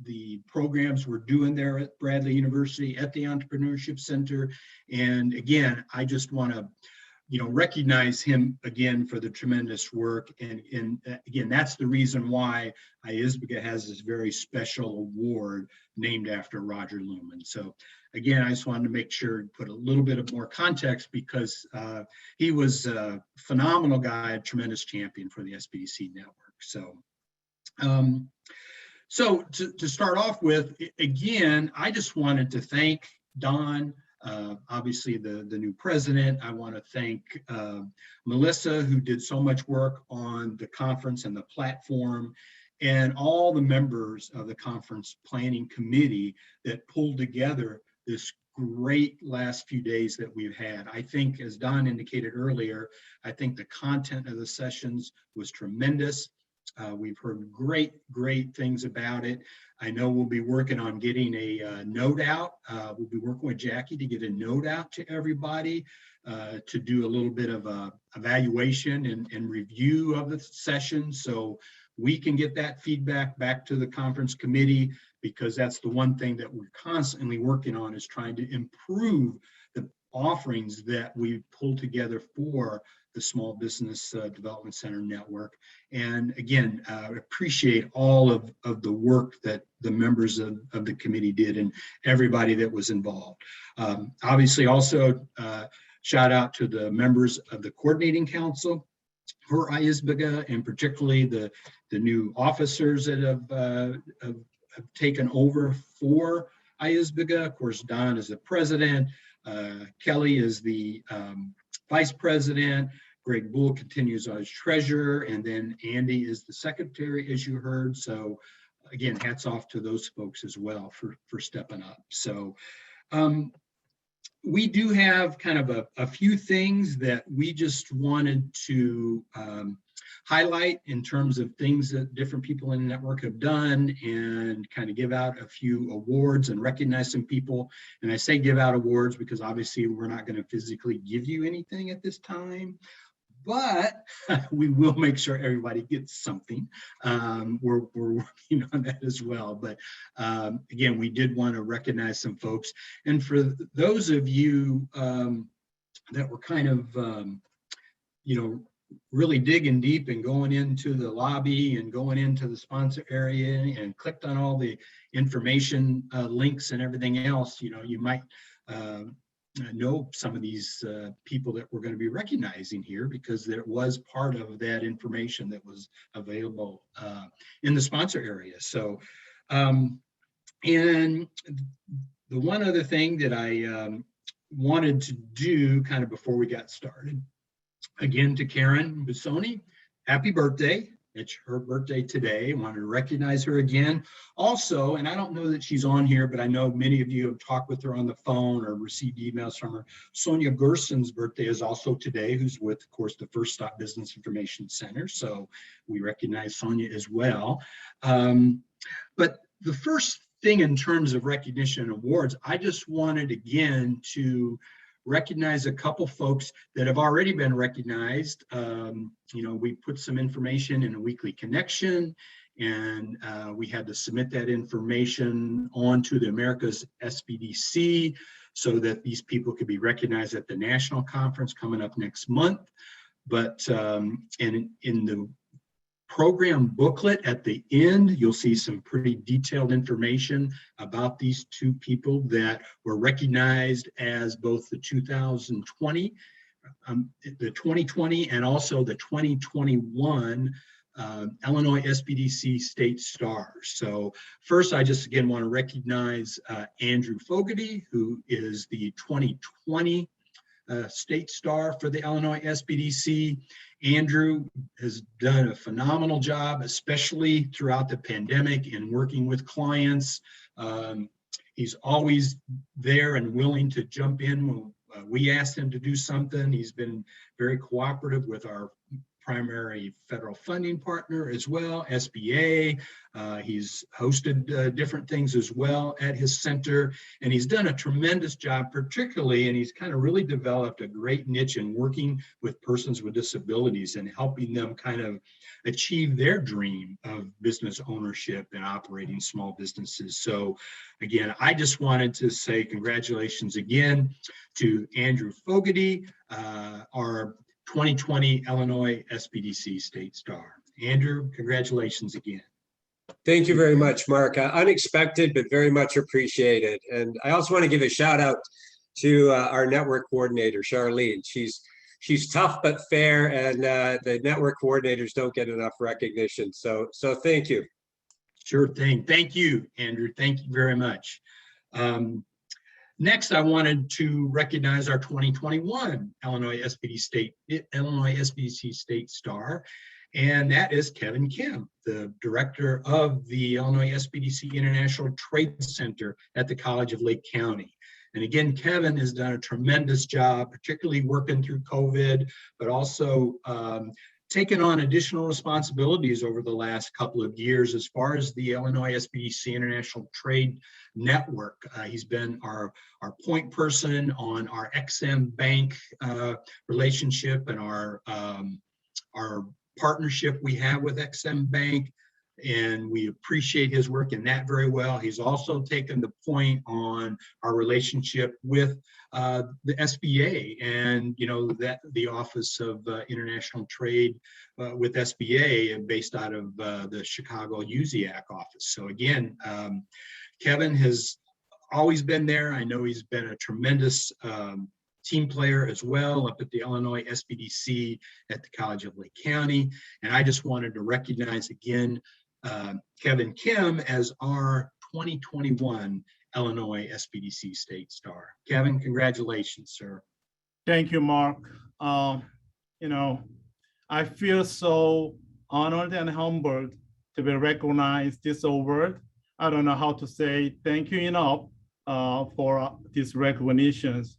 the programs we're doing there at Bradley University, at the Entrepreneurship Center. And again, I just want to recognize him again for the tremendous work. And again, that's the reason why IESBGA has this very special award named after Roger Lumen. So again, I just wanted to make sure to put a little bit of more context, because he was a phenomenal guy, a tremendous champion for the SBDC network. So to start off with, again, I just wanted to thank Don, obviously the new president. I want to thank Melissa, who did so much work on the conference and the platform, and all the members of the conference planning committee that pulled together this great last few days that we've had. I think, as Don indicated earlier, I think the content of the sessions was tremendous. We've heard great things about it. I know we'll be working on getting a note out. We'll be working with Jackie to get a note out to everybody to do a little bit of a evaluation and review of the session, so we can get that feedback back to the conference committee, because that's the one thing that we're constantly working on, is trying to improve the offerings that we pull together for the Small Business Development Center network. And again, appreciate all of the work that the members of the committee did, and everybody that was involved. Obviously also shout out to the members of the coordinating council for IESBGA, and particularly the new officers that have taken over for IESBGA. Of course, Don is the president, Kelly is the vice president, Greg Bull continues as treasurer, and then Andy is the secretary, as you heard. So again, hats off to those folks as well for stepping up. So we do have kind of a few things that we just wanted to highlight in terms of things that different people in the network have done, and kind of give out a few awards and recognize some people. And I say give out awards because obviously we're not going to physically give you anything at this time, but we will make sure everybody gets something. We're working on that as well. But again, we did want to recognize some folks. And for those of you that were kind of, really digging deep and going into the lobby and going into the sponsor area and clicked on all the information links and everything else, you might know some of these people that we're going to be recognizing here, because there was part of that information that was available in the sponsor area. So, and the one other thing that I wanted to do kind of before we got started, again, to Karen Busoni, happy birthday. It's her birthday today. I wanted to recognize her again. Also, and I don't know that she's on here, but I know many of you have talked with her on the phone or received emails from her. Sonia Gerson's birthday is also today, who's with, of course, the First Stop Business Information Center. So we recognize Sonia as well. But the first thing in terms of recognition and awards, I just wanted again to recognize a couple folks that have already been recognized. We put some information in a weekly connection, and we had to submit that information onto the America's SBDC so that these people could be recognized at the national conference coming up next month. But in the program booklet at the end, you'll see some pretty detailed information about these two people that were recognized as both the 2020 and also the 2021 Illinois SBDC State Stars. So first, I just again want to recognize Andrew Fogarty, who is the 2020 State Star for the Illinois SBDC. Andrew has done a phenomenal job, especially throughout the pandemic, in working with clients. He's always there and willing to jump in when we asked him to do something. He's been very cooperative with our primary federal funding partner as well, SBA. He's hosted different things as well at his center, and he's done a tremendous job, particularly, and he's kind of really developed a great niche in working with persons with disabilities and helping them kind of achieve their dream of business ownership and operating small businesses. So again, I just wanted to say congratulations again to Andrew Fogarty, our 2020 Illinois SBDC State Star. Andrew, congratulations again. Thank you very much, Mark. Unexpected, but very much appreciated. And I also want to give a shout out to our network coordinator, Charlene. She's tough but fair, and the network coordinators don't get enough recognition. So thank you. Sure thing. Thank you, Andrew. Thank you very much. Next, I wanted to recognize our 2021 Illinois SBDC State Star, and that is Kevin Kim, the director of the Illinois SBDC International Trade Center at the College of Lake County. And again, Kevin has done a tremendous job, particularly working through COVID, but also taken on additional responsibilities over the last couple of years as far as the Illinois SBDC International Trade Network. He's been our point person on our XM Bank relationship and our partnership we have with XM Bank, and we appreciate his work in that very well. He's also taken the point on our relationship with the SBA and that the Office of International Trade with SBA, and based out of the Chicago USIAC office. So again, Kevin has always been there. I know he's been a tremendous team player as well up at the Illinois SBDC at the College of Lake County. And I just wanted to recognize again Kevin Kim as our 2021 Illinois SBDC State Star. Kevin, congratulations, sir. Thank you, Mark. I feel so honored and humbled to be recognized this award. I don't know how to say thank you enough, for these recognitions.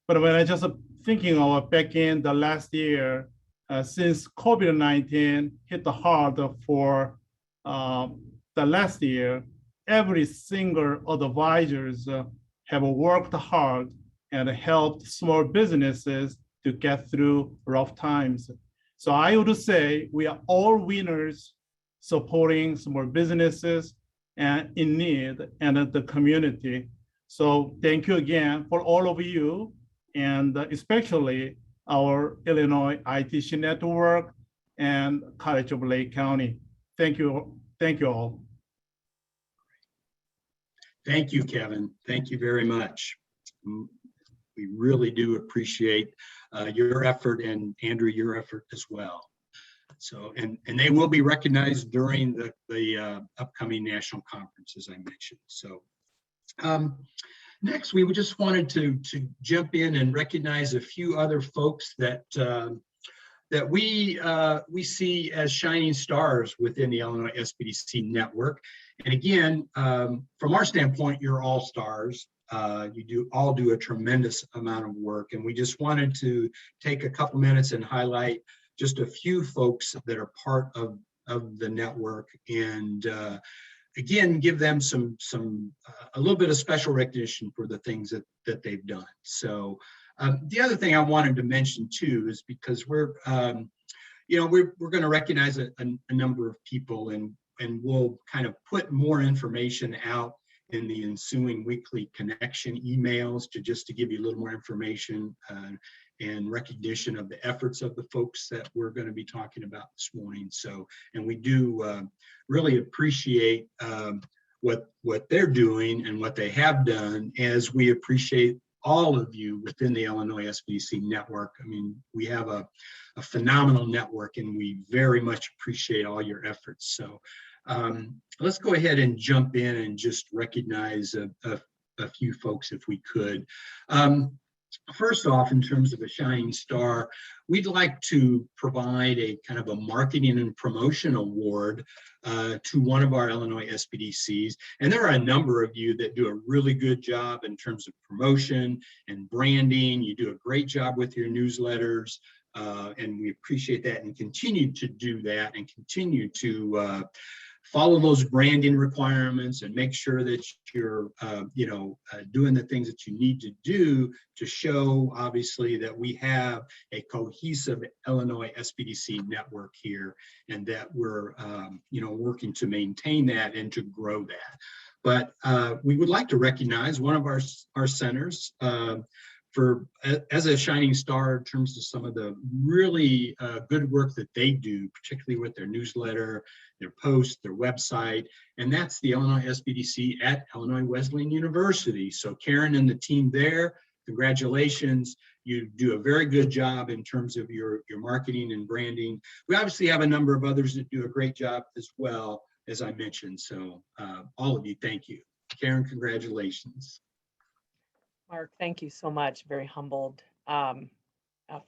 But when I just thinking of back in the last year, since COVID-19 hit the hard for the last year, every single advisors have worked hard and helped small businesses to get through rough times. So I would say we are all winners supporting small businesses and in need and the community. So thank you again for all of you, and especially our Illinois ITC network and College of Lake County. Thank you. Thank you all. Thank you, Kevin. Thank you very much. We really do appreciate your effort, and Andrew, your effort as well. So, and they will be recognized during the upcoming national conference, as I mentioned. So next, we just wanted to jump in and recognize a few other folks that that we see as shining stars within the Illinois SBDC network. And again, from our standpoint, you're all stars. You all do a tremendous amount of work, and we just wanted to take a couple minutes and highlight just a few folks that are part of the network, and again, give them a little bit of special recognition for the things that they've done. So the other thing I wanted to mention too is because we're going to recognize a number of people, and we'll kind of put more information out in the ensuing weekly connection emails to give you a little more information and recognition of the efforts of the folks that we're going to be talking about this morning. So, and we do really appreciate what they're doing and what they have done, as we appreciate all of you within the Illinois SBDC network. I mean, we have a phenomenal network, and we very much appreciate all your efforts. So let's go ahead and jump in and just recognize a few folks if we could. First off, in terms of a shining star, we'd like to provide a kind of a marketing and promotion award to one of our Illinois SBDCs. And there are a number of you that do a really good job in terms of promotion and branding. You do a great job with your newsletters, and we appreciate that, and continue to do that, and continue to follow those branding requirements and make sure that you're, doing the things that you need to do to show, obviously, that we have a cohesive Illinois SBDC network here, and that we're, working to maintain that and to grow that. But we would like to recognize one of our centers as a shining star in terms of some of the really good work that they do, particularly with their newsletter, their posts, their website, and that's the Illinois SBDC at Illinois Wesleyan University. So Karen and the team there, congratulations. You do a very good job in terms of your marketing and branding. We obviously have a number of others that do a great job as well, as I mentioned. So all of you, thank you. Karen, congratulations. Mark, thank you so much. Very humbled for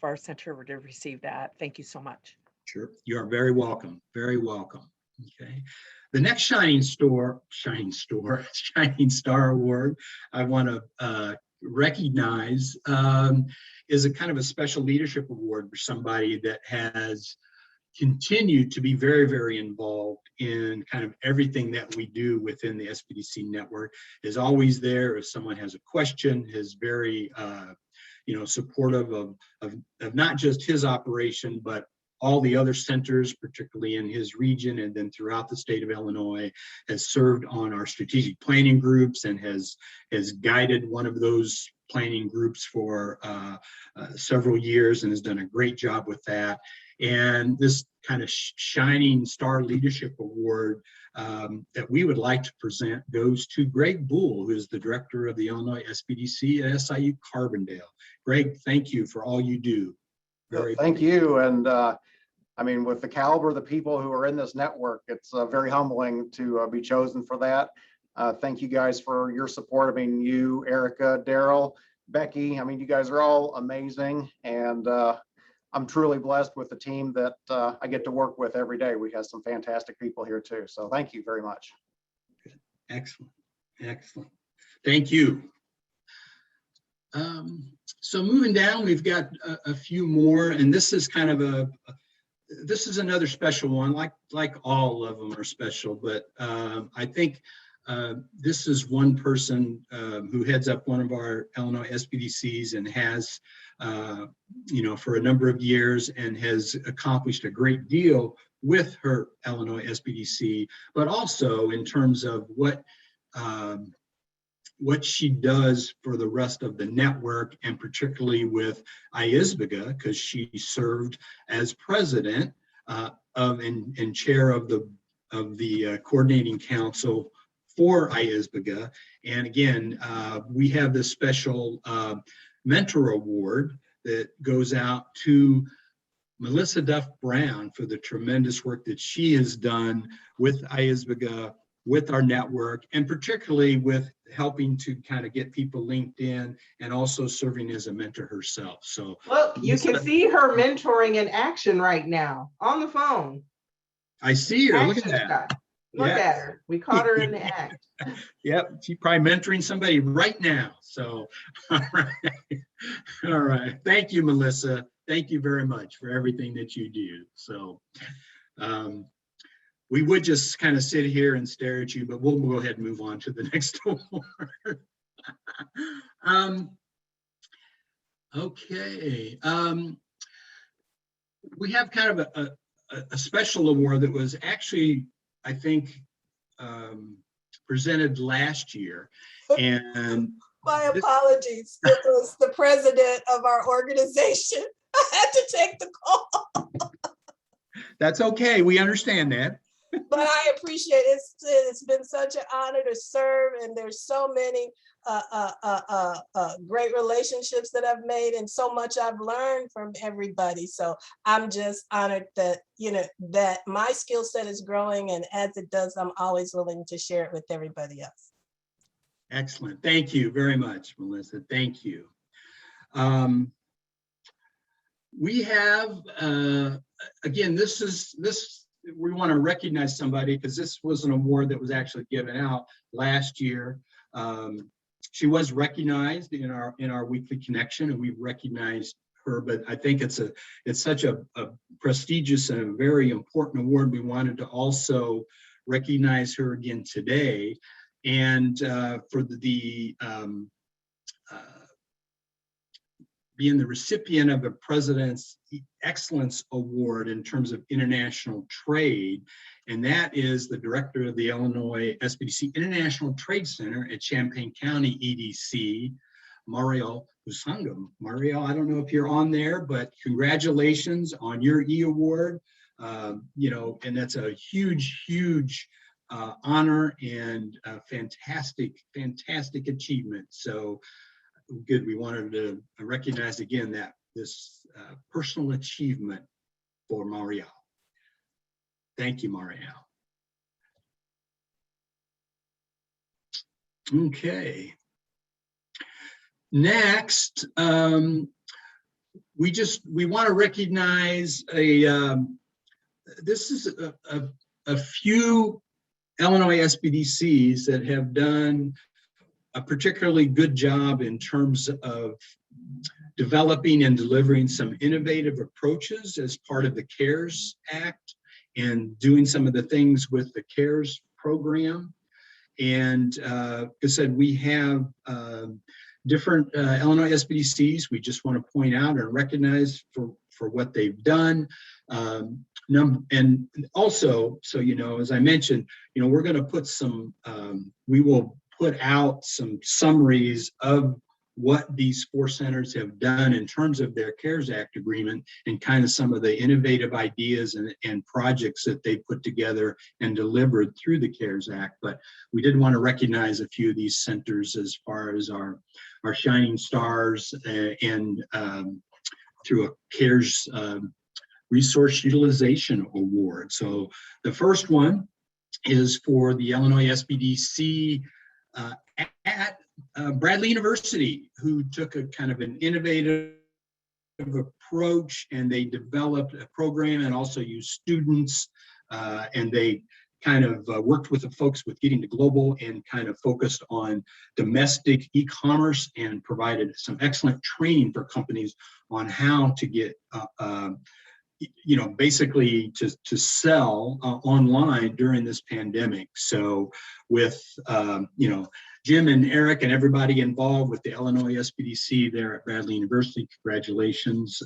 our center to receive that. Thank you so much. Sure, you are very welcome. Very welcome. Okay, the next shining star award I want to recognize is a kind of a special leadership award for somebody that has continued to be very, very involved in kind of everything that we do within the SBDC network, is always there if someone has a question, is very, supportive of not just his operation, but all the other centers, particularly in his region and then throughout the state of Illinois, has served on our strategic planning groups and has guided one of those planning groups for several years and has done a great job with that. And this kind of shining star leadership award that we would like to present goes to Greg Bull, who is the director of the Illinois SBDC at SIU Carbondale. Greg, thank you for all you do. Thank you. And I mean, with the caliber of the people who are in this network, it's very humbling to be chosen for that. Thank you guys for your support. I mean, you, Erica, Daryl, Becky, I mean, you guys are all amazing. And I'm truly blessed with the team that I get to work with every day. We have some fantastic people here too. So thank you very much. Excellent. Excellent. Thank you. So moving down, we've got a few more, and this is kind of this is another special one, like all of them are special, but I think this is one person who heads up one of our Illinois SBDCs and has, for a number of years and has accomplished a great deal with her Illinois SBDC, but also in terms of what she does for the rest of the network, and particularly with IESBGA, because she served as president and chair of the coordinating council for IESBGA. And again, we have this special mentor award that goes out to Melissa Duff Brown for the tremendous work that she has done with IESBGA, with our network, and particularly with helping to kind of get people linked in and also serving as a mentor herself. So, well, you can see her mentoring in action right now on the phone. I see her. Look at Action that. shot. Look at her. We caught her in the act. Yep, she's probably mentoring somebody right now. So, all right. All right. Thank you, Melissa. Thank you very much for everything that you do. So, we would just kind of sit here and stare at you, but we'll go ahead and move on to the next award. Okay. We have kind of a special award that was actually, I think, presented last year. And my apologies. It was the president of our organization. I had to take the call. That's okay. We understand that. But I appreciate it. It's been such an honor to serve, and there's so many great relationships that I've made, and so much I've learned from everybody. So I'm just honored that that my skill set is growing, and as it does, I'm always willing to share it with everybody else. Excellent. Thank you very much, Melissa. Thank you. We have again, this. We want to recognize somebody because this was an award that was actually given out last year. She was recognized in our weekly connection, and we recognized her. But I think it's such a prestigious and a very important award. We wanted to also recognize her again today, and for being the recipient of the President's Excellence Award in terms of international trade. And that is the director of the Illinois SBDC International Trade Center at Champaign County EDC, Mario Usangam. Mario, I don't know if you're on there, but congratulations on your E-Award. And that's a huge honor and fantastic achievement. So good. We wanted to recognize again that this personal achievement for Mario. Thank you, Mario. Okay. Next, we want to recognize this is a few Illinois SBDCs that have done a particularly good job in terms of developing and delivering some innovative approaches as part of the CARES Act and doing some of the things with the CARES program. And like I said, we have different Illinois SBDCs we just want to point out and recognize for what they've done. And also, so, as I mentioned, we're going to put we will put out some summaries of what these 4 centers have done in terms of their CARES Act agreement and kind of some of the innovative ideas and projects that they put together and delivered through the CARES Act. But we did want to recognize a few of these centers as far as our shining stars and through a CARES Resource Utilization Award. So the first one is for the Illinois SBDC at Bradley University, who took a kind of an innovative approach, and they developed a program and also used students, and they kind of worked with the folks with getting to global and kind of focused on domestic e-commerce and provided some excellent training for companies on how to get, basically to sell online during this pandemic. So with, Jim and Eric and everybody involved with the Illinois SBDC there at Bradley University, congratulations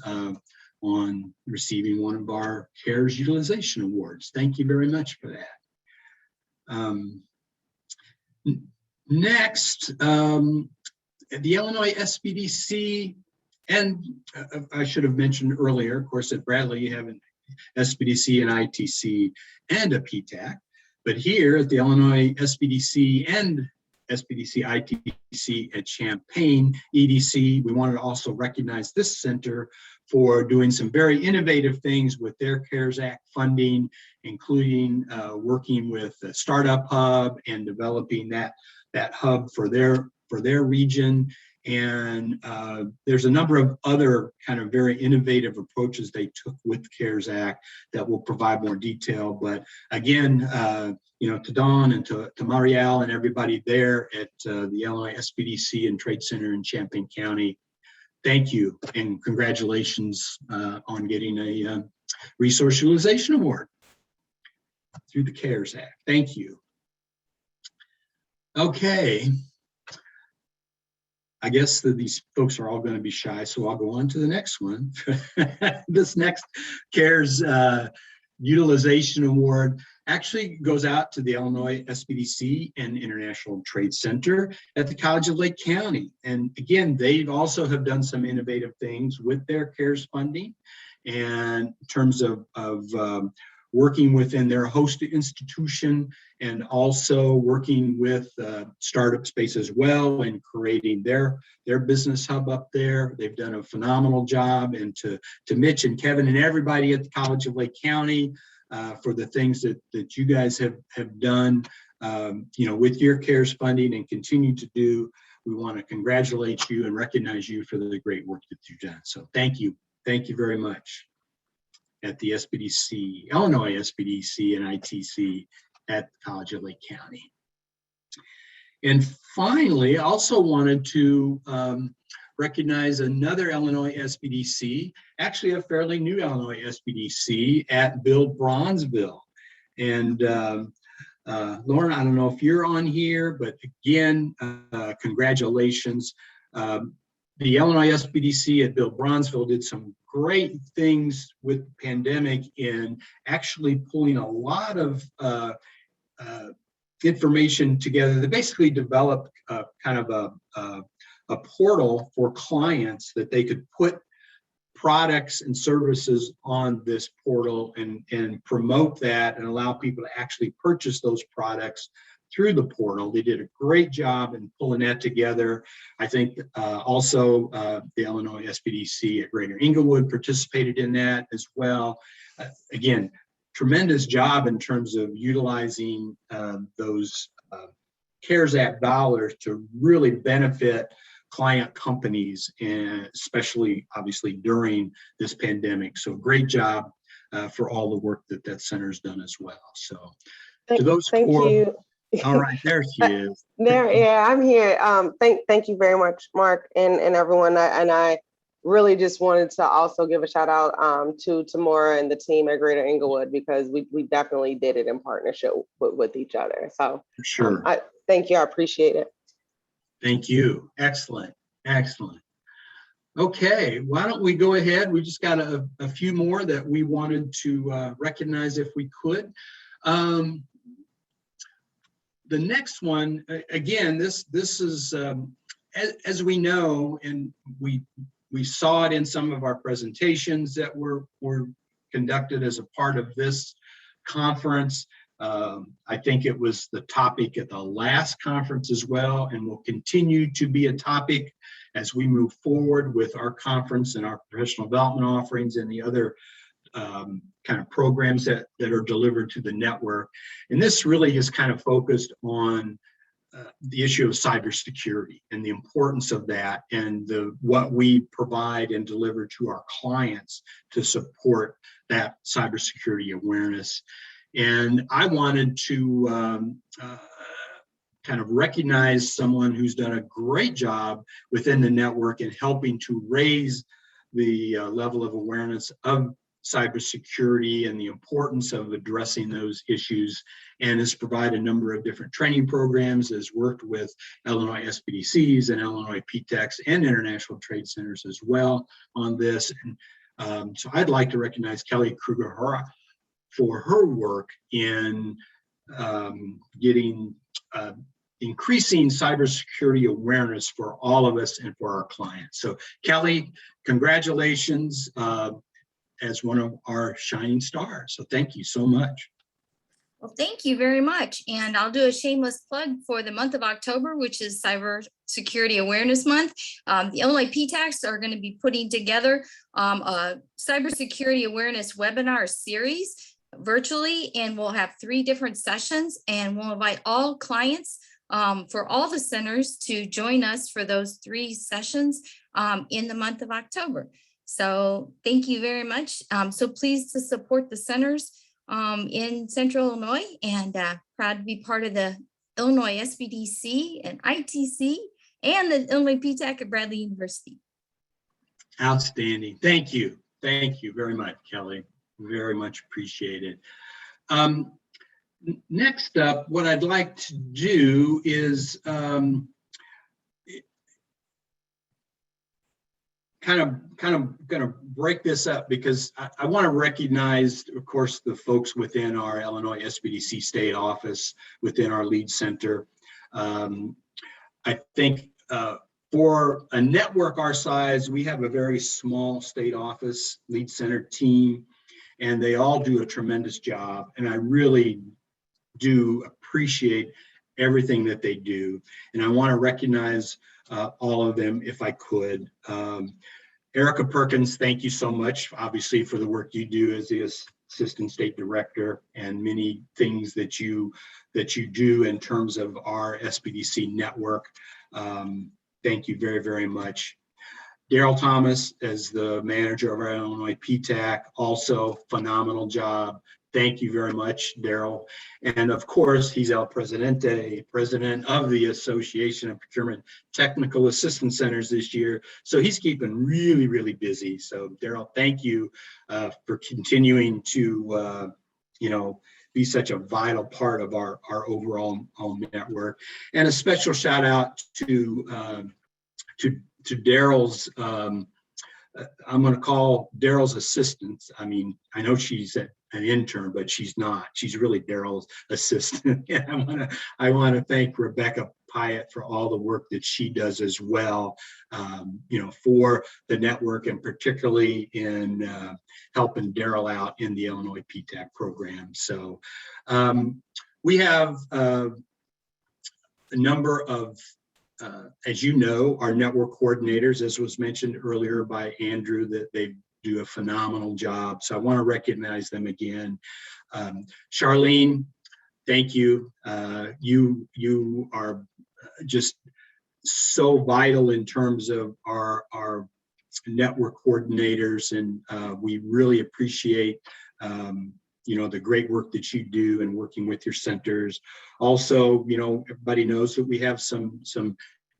on receiving one of our CARES Utilization Awards. Thank you very much for that. Next, the Illinois SBDC, and I should have mentioned earlier, of course, at Bradley, you have an SBDC, an ITC, and a PTAC. But here at the Illinois SBDC and SBDC ITC at Champaign EDC, we wanted to also recognize this center for doing some very innovative things with their CARES Act funding, including working with the Startup Hub and developing that hub for their region. And there's a number of other kind of very innovative approaches they took with the CARES Act that will provide more detail. But again, to Dawn and to Marielle and everybody there at the Illinois SBDC and Trade Center in Champaign County, thank you and congratulations on getting a Resource Utilization Award through the CARES Act. Thank you. Okay. I guess that these folks are all going to be shy, so I'll go on to the next one. This next CARES Utilization Award actually goes out to the Illinois SBDC and International Trade Center at the College of Lake County. And again, they also have done some innovative things with their CARES funding, and in terms of working within their host institution and also working with startup space as well and creating their business hub up there. They've done a phenomenal job, and to Mitch and Kevin and everybody at the College of Lake County for the things that you guys have done with your CARES funding and continue to do. We want to congratulate you and recognize you for the great work that you've done. So thank you very much at the SBDC, Illinois SBDC and ITC at the College of Lake County. And finally, I also wanted to recognize another Illinois SBDC, actually a fairly new Illinois SBDC at Build Bronzeville. And Lauren, I don't know if you're on here, but again, congratulations. The Illinois SBDC at Build Bronzeville did some great things with the pandemic in actually pulling a lot of information together. They basically developed kind of a portal for clients that they could put products and services on this portal and promote that and allow people to actually purchase those products through the portal. They did a great job in pulling that together. I think also the Illinois SBDC at Greater Englewood participated in that as well. Again, tremendous job in terms of utilizing those CARES Act dollars to really benefit client companies, and especially obviously during this pandemic. So great job for all the work that center's done as well. So to those thank you. All right, there she is. Yeah, I'm here. Thank you very much, Mark and everyone. I really just wanted to also give a shout out to Tamora and the team at Greater Englewood, because we definitely did it in partnership with each other. So sure. Thank you. I appreciate it. Thank you. Excellent. Okay, why don't we go ahead? We just got a few more that we wanted to recognize if we could. The next one, again, this is, as we know, and we saw it in some of our presentations that were conducted as a part of this conference. I think it was the topic at the last conference as well, and will continue to be a topic as we move forward with our conference and our professional development offerings and the other kind of programs that are delivered to the network. And this really is kind of focused on the issue of cybersecurity and the importance of that, and what we provide and deliver to our clients to support that cybersecurity awareness. And I wanted to kind of recognize someone who's done a great job within the network in helping to raise the level of awareness of cybersecurity and the importance of addressing those issues, and has provided a number of different training programs, has worked with Illinois SBDCs and Illinois PTACs and international trade centers as well on this. And so I'd like to recognize Kelly Kruger for her work in increasing cybersecurity awareness for all of us and for our clients. So Kelly, congratulations as one of our shining stars. So thank you so much. Well, thank you very much. And I'll do a shameless plug for the month of October, which is Cybersecurity Awareness Month. The Illinois PTACs are going to be putting together a cybersecurity awareness webinar series virtually, and we'll have 3 different sessions, and we'll invite all clients for all the centers to join us for those 3 sessions in the month of October. So thank you very much. So pleased to support the centers in Central Illinois, and proud to be part of the Illinois SBDC and ITC and the Illinois PTAC at Bradley University. Outstanding. Thank you. Thank you very much, Kelly. Very much appreciated. Next up, what I'd like to do is kind of going to break this up, because I want to recognize, of course, the folks within our Illinois SBDC state office, within our lead center. I think for a network our size, we have a very small state office lead center team, and they all do a tremendous job. And I really do appreciate everything that they do. And I want to recognize all of them if I could. Erica Perkins, thank you so much, obviously, for the work you do as the Assistant State Director, and many things that you do in terms of our SBDC network. Thank you very, very much. Daryl Thomas, as the manager of our Illinois PTAC, also phenomenal job. Thank you very much, Daryl. And of course, he's El Presidente, president of the Association of Procurement Technical Assistance Centers this year. So he's keeping really, really busy. So Daryl, thank you for continuing to, be such a vital part of our overall network. And a special shout out to Daryl's, I'm going to call Daryl's assistant. I mean, I know she's an intern, but she's not. She's really Daryl's assistant. And I want to thank Rebecca Pyatt for all the work that she does as well, for the network, and particularly in helping Daryl out in the Illinois PTAC program. So we have a number of as you know, our network coordinators, as was mentioned earlier by Andrew, that they do a phenomenal job. So I want to recognize them again. Charlene, thank you. You are just so vital in terms of our network coordinators, and we really appreciate the great work that you do in working with your centers. Also, everybody knows that we have some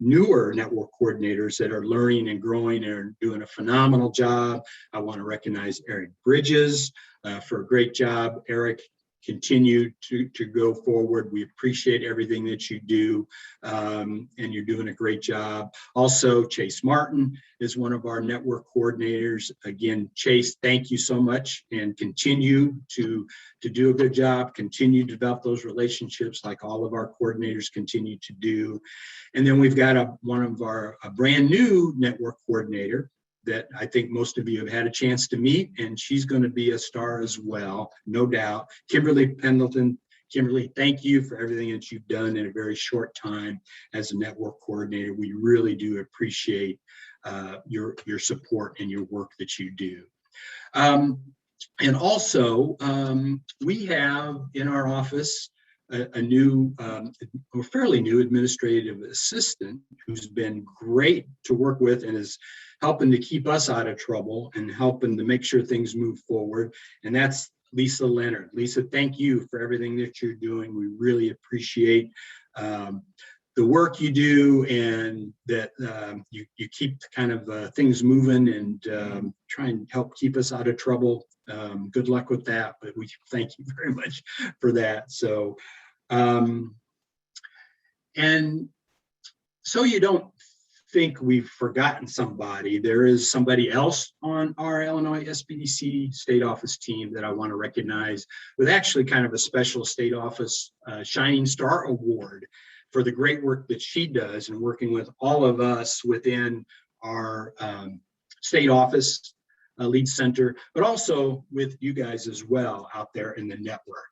newer network coordinators that are learning and growing and are doing a phenomenal job. I want to recognize Eric Bridges for a great job. Eric, continue to go forward. We appreciate everything that you do, and you're doing a great job. Also, Chase Martin is one of our network coordinators. Again, Chase, thank you so much, and continue to do a good job. Continue to develop those relationships like all of our coordinators continue to do. And then we've got a brand new network coordinator that I think most of you have had a chance to meet, and she's going to be a star as well, no doubt. Kimberly Pendleton. Kimberly, thank you for everything that you've done in a very short time as a network coordinator. We really do appreciate your support and your work that you do. And also, we have in our office a new, or fairly new administrative assistant who's been great to work with and is helping to keep us out of trouble and helping to make sure things move forward. And that's Lisa Leonard. Lisa, thank you for everything that you're doing. We really appreciate the work you do, and that you keep kind of things moving and try and help keep us out of trouble. Good luck with that, but we thank you very much for that. So, and so you don't think we've forgotten somebody, there is somebody else on our Illinois SBDC state office team that I want to recognize with actually kind of a special state office Shining Star Award for the great work that she does in working with all of us within our state office lead center, but also with you guys as well out there in the network.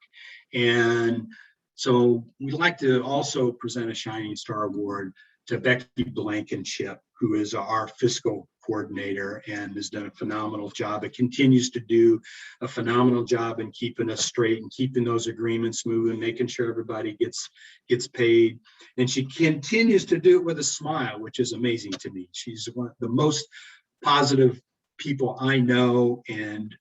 And so we'd like to also present a Shining Star Award to Becky Blankenship, who is our fiscal coordinator and has done a phenomenal job. It continues to do a phenomenal job in keeping us straight and keeping those agreements moving, making sure everybody gets paid. And she continues to do it with a smile, which is amazing to me. She's one of the most positive people I know. And,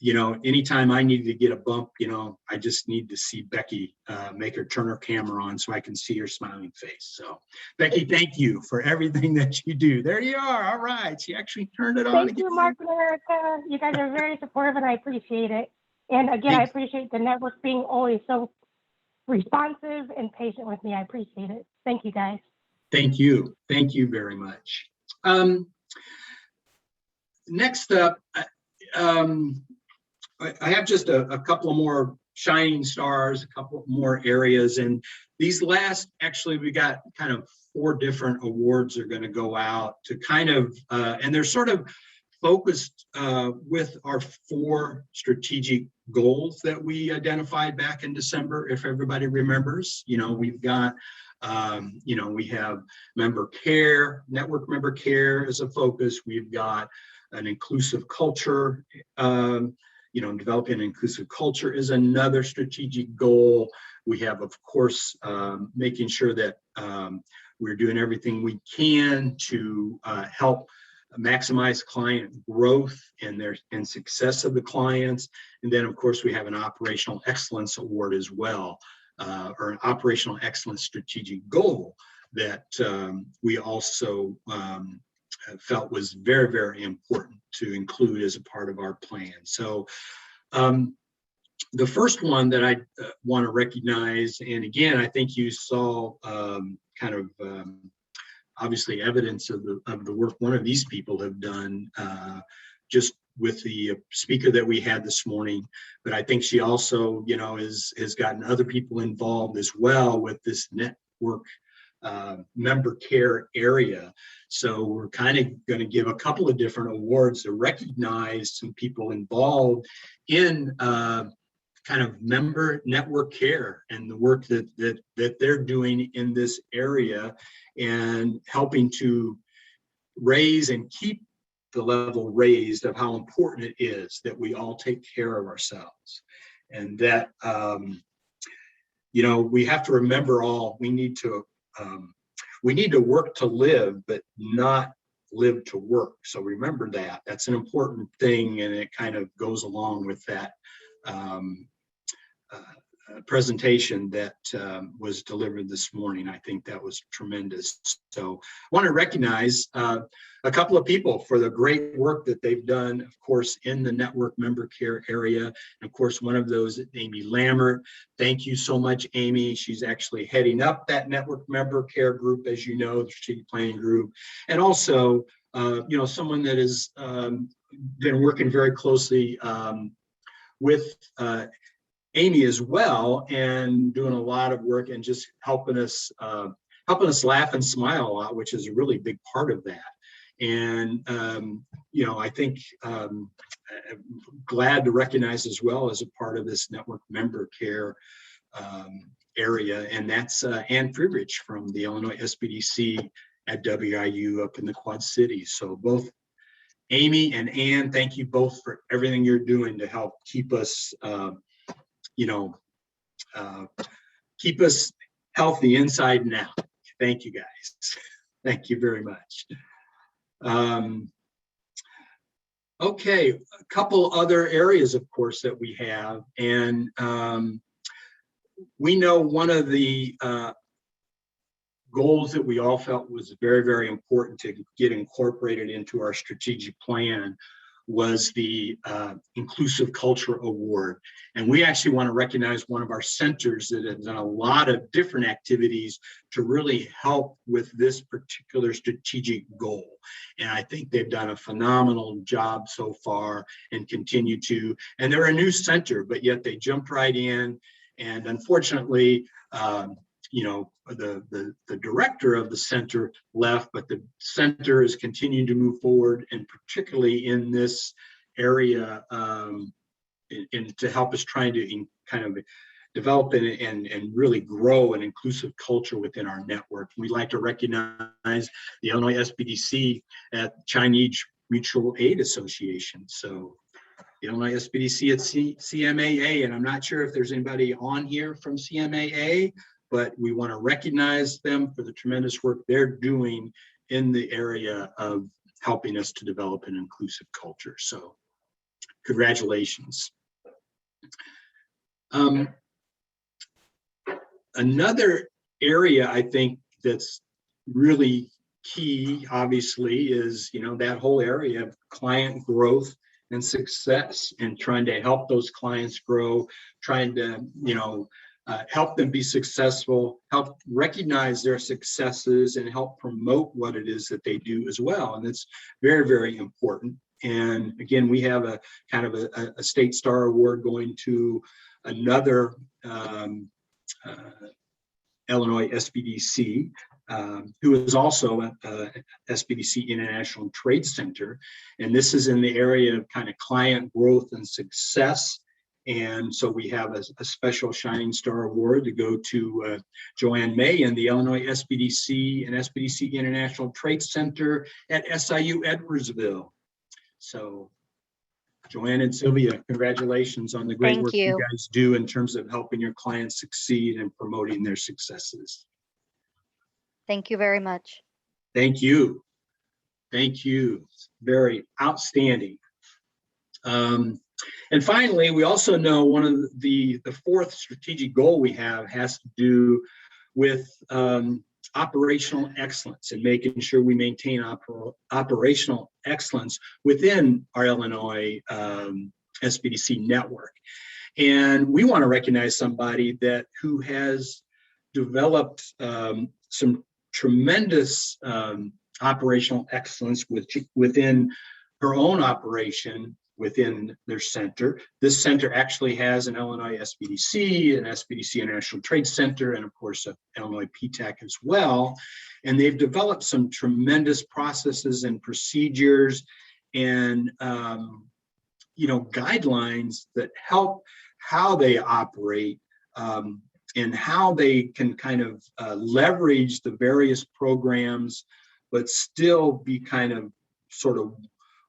you know, anytime I need to get a bump, you know, I just need to see Becky make her turn her camera on so I can see her smiling face. So Becky, thank you for everything that you do. There you are. All right. She actually turned it on. Thank you, Mark and Erica. You guys are very supportive and I appreciate it. And again, I appreciate the network being always so responsive and patient with me. I appreciate it. Thank you, guys. Thank you. Thank you very much. Next up, I have just a couple more shining stars, a couple more areas, and these last, actually, we got kind of 4 different awards are going to go out to kind of, and they're sort of focused with our 4 strategic goals that we identified back in December, if everybody remembers. You know, we've got, you know, we have member care, network member care as a focus. We've got an inclusive culture, you know, developing an inclusive culture is another strategic goal. We have, of course, making sure that we're doing everything we can to help maximize client growth and success of the clients. And then, of course, we have an operational excellence award as well, or an operational excellence strategic goal that we also felt was very, very important to include as a part of our plan. So the first one that I want to recognize, and again, I think you saw kind of obviously evidence of the work one of these people have done just with the speaker that we had this morning. But I think she also, you know, has gotten other people involved as well with this network member care area. So we're kind of going to give a couple of different awards to recognize some people involved in kind of member network care and the work that they're doing in this area and helping to raise and keep the level raised of how important it is that we all take care of ourselves. And that, you know, we have to remember we need to work to live, but not live to work. So remember that. That's an important thing, and it kind of goes along with that presentation that was delivered this morning. I think that was tremendous. So I want to recognize a couple of people for the great work that they've done, of course, in the network member care area. And of course, one of those, Amy Lammert. Thank you so much, Amy. She's actually heading up that network member care group, as you know, the strategic planning group. And also, you know, someone that has been working very closely with Amy as well, and doing a lot of work and just helping us laugh and smile a lot, which is a really big part of that. And you know, I think I'm glad to recognize as well as a part of this network member care area, and that's Ann Friedrich from the Illinois SBDC at WIU up in the Quad Cities. So both Amy and Ann, thank you both for everything you're doing to help keep us you know, keep us healthy inside and out. Thank you, guys. Thank you very much. Okay, a couple other areas, of course, that we have. And we know one of the goals that we all felt was very, very important to get incorporated into our strategic plan was the Inclusive Culture Award. And we actually want to recognize one of our centers that has done a lot of different activities to really help with this particular strategic goal. And I think they've done a phenomenal job so far and continue to. And they're a new center, but yet they jumped right in. And unfortunately, you know, the director of the center left, but the center is continuing to move forward, and particularly in this area, and to help us trying to kind of develop and really grow an inclusive culture within our network. We'd like to recognize the Illinois SBDC at Chinese Mutual Aid Association. So the Illinois SBDC at CMAA, and I'm not sure if there's anybody on here from CMAA, but we want to recognize them for the tremendous work they're doing in the area of helping us to develop an inclusive culture. So congratulations. Another area I think that's really key, obviously, is, you know, that whole area of client growth and success, and trying to help those clients grow, trying to, you know, help them be successful, help recognize their successes, and help promote what it is that they do as well. And it's very, very important. And again, we have a kind of a State Star Award going to another Illinois SBDC, who is also at SBDC International Trade Center. And this is in the area of kind of client growth and success. And so we have a special Shining Star Award to go to Joanne May and the Illinois SBDC and SBDC International Trade Center at SIU Edwardsville. So Joanne and Sylvia, congratulations on the great work you guys do in terms of helping your clients succeed and promoting their successes. Thank you very much. Thank you. Thank you. Very outstanding. And finally, we also know one of the fourth strategic goal we have has to do with operational excellence and making sure we maintain operational excellence within our Illinois SBDC network. And we want to recognize somebody who has developed some tremendous operational excellence within her own operation within their center. This center actually has an Illinois SBDC, an SBDC International Trade Center, and of course, an Illinois PTAC as well. And they've developed some tremendous processes and procedures and you know, guidelines that help how they operate and how they can kind of leverage the various programs, but still be kind of sort of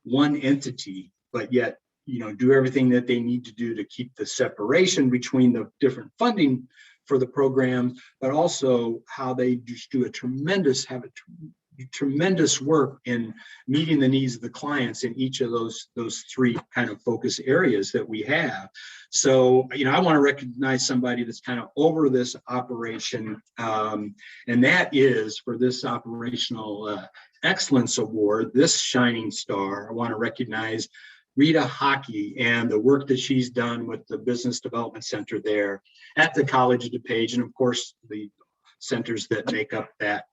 one entity, but yet, you know, do everything that they need to do to keep the separation between the different funding for the programs, but also how they just do tremendous work in meeting the needs of the clients in each of those three kind of focus areas that we have. So, you know, I want to recognize somebody that's kind of over this operation, and that is for this operational excellence award, this shining star. I want to recognize Rita Hockey and the work that she's done with the Business Development Center there at the College of DuPage, and of course the centers that make up that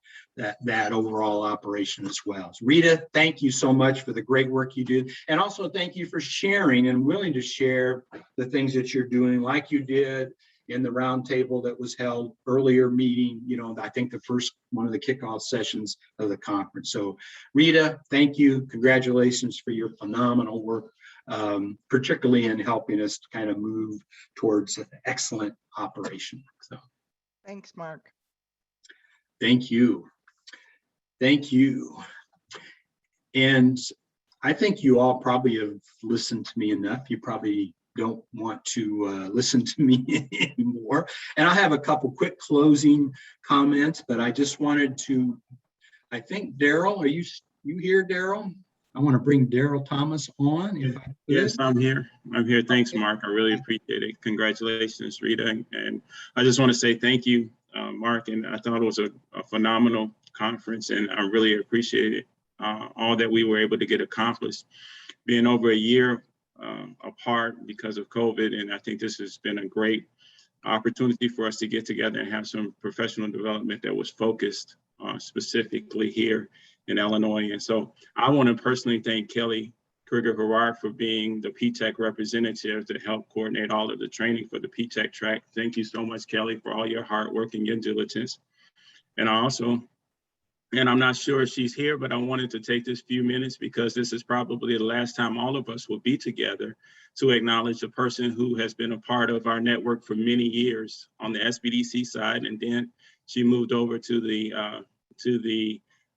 overall operation as well. So Rita, thank you so much for the great work you do, and also thank you for sharing and willing to share the things that you're doing, like you did in the roundtable that was held earlier meeting, you know, I think the first one of the kickoff sessions of the conference. So Rita, thank you. Congratulations for your phenomenal work, particularly in helping us to kind of move towards an excellent operation. So thanks, Mark. Thank you. Thank you. And I think you all probably have listened to me enough. You probably don't want to listen to me anymore. And I have a couple quick closing comments, but I just wanted to, I think, Daryl, are you here, Daryl? I want to bring Daryl Thomas on. If I could. Yes, I'm here. I'm here. Thanks, Mark. I really appreciate it. Congratulations, Rita. And I just want to say thank you, Mark. And I thought it was a phenomenal conference, and I really appreciate it. All that we were able to get accomplished, being over a year apart because of COVID. And I think this has been a great opportunity for us to get together and have some professional development that was focused specifically here in Illinois. And so I want to personally thank Kelly Krieger-Harrard for being the PTAC representative to help coordinate all of the training for the PTAC track. Thank you so much, Kelly, for all your hard work and your diligence. And I also, and I'm not sure if she's here, but I wanted to take this few minutes because this is probably the last time all of us will be together to acknowledge the person who has been a part of our network for many years on the SBDC side. And then she moved over to the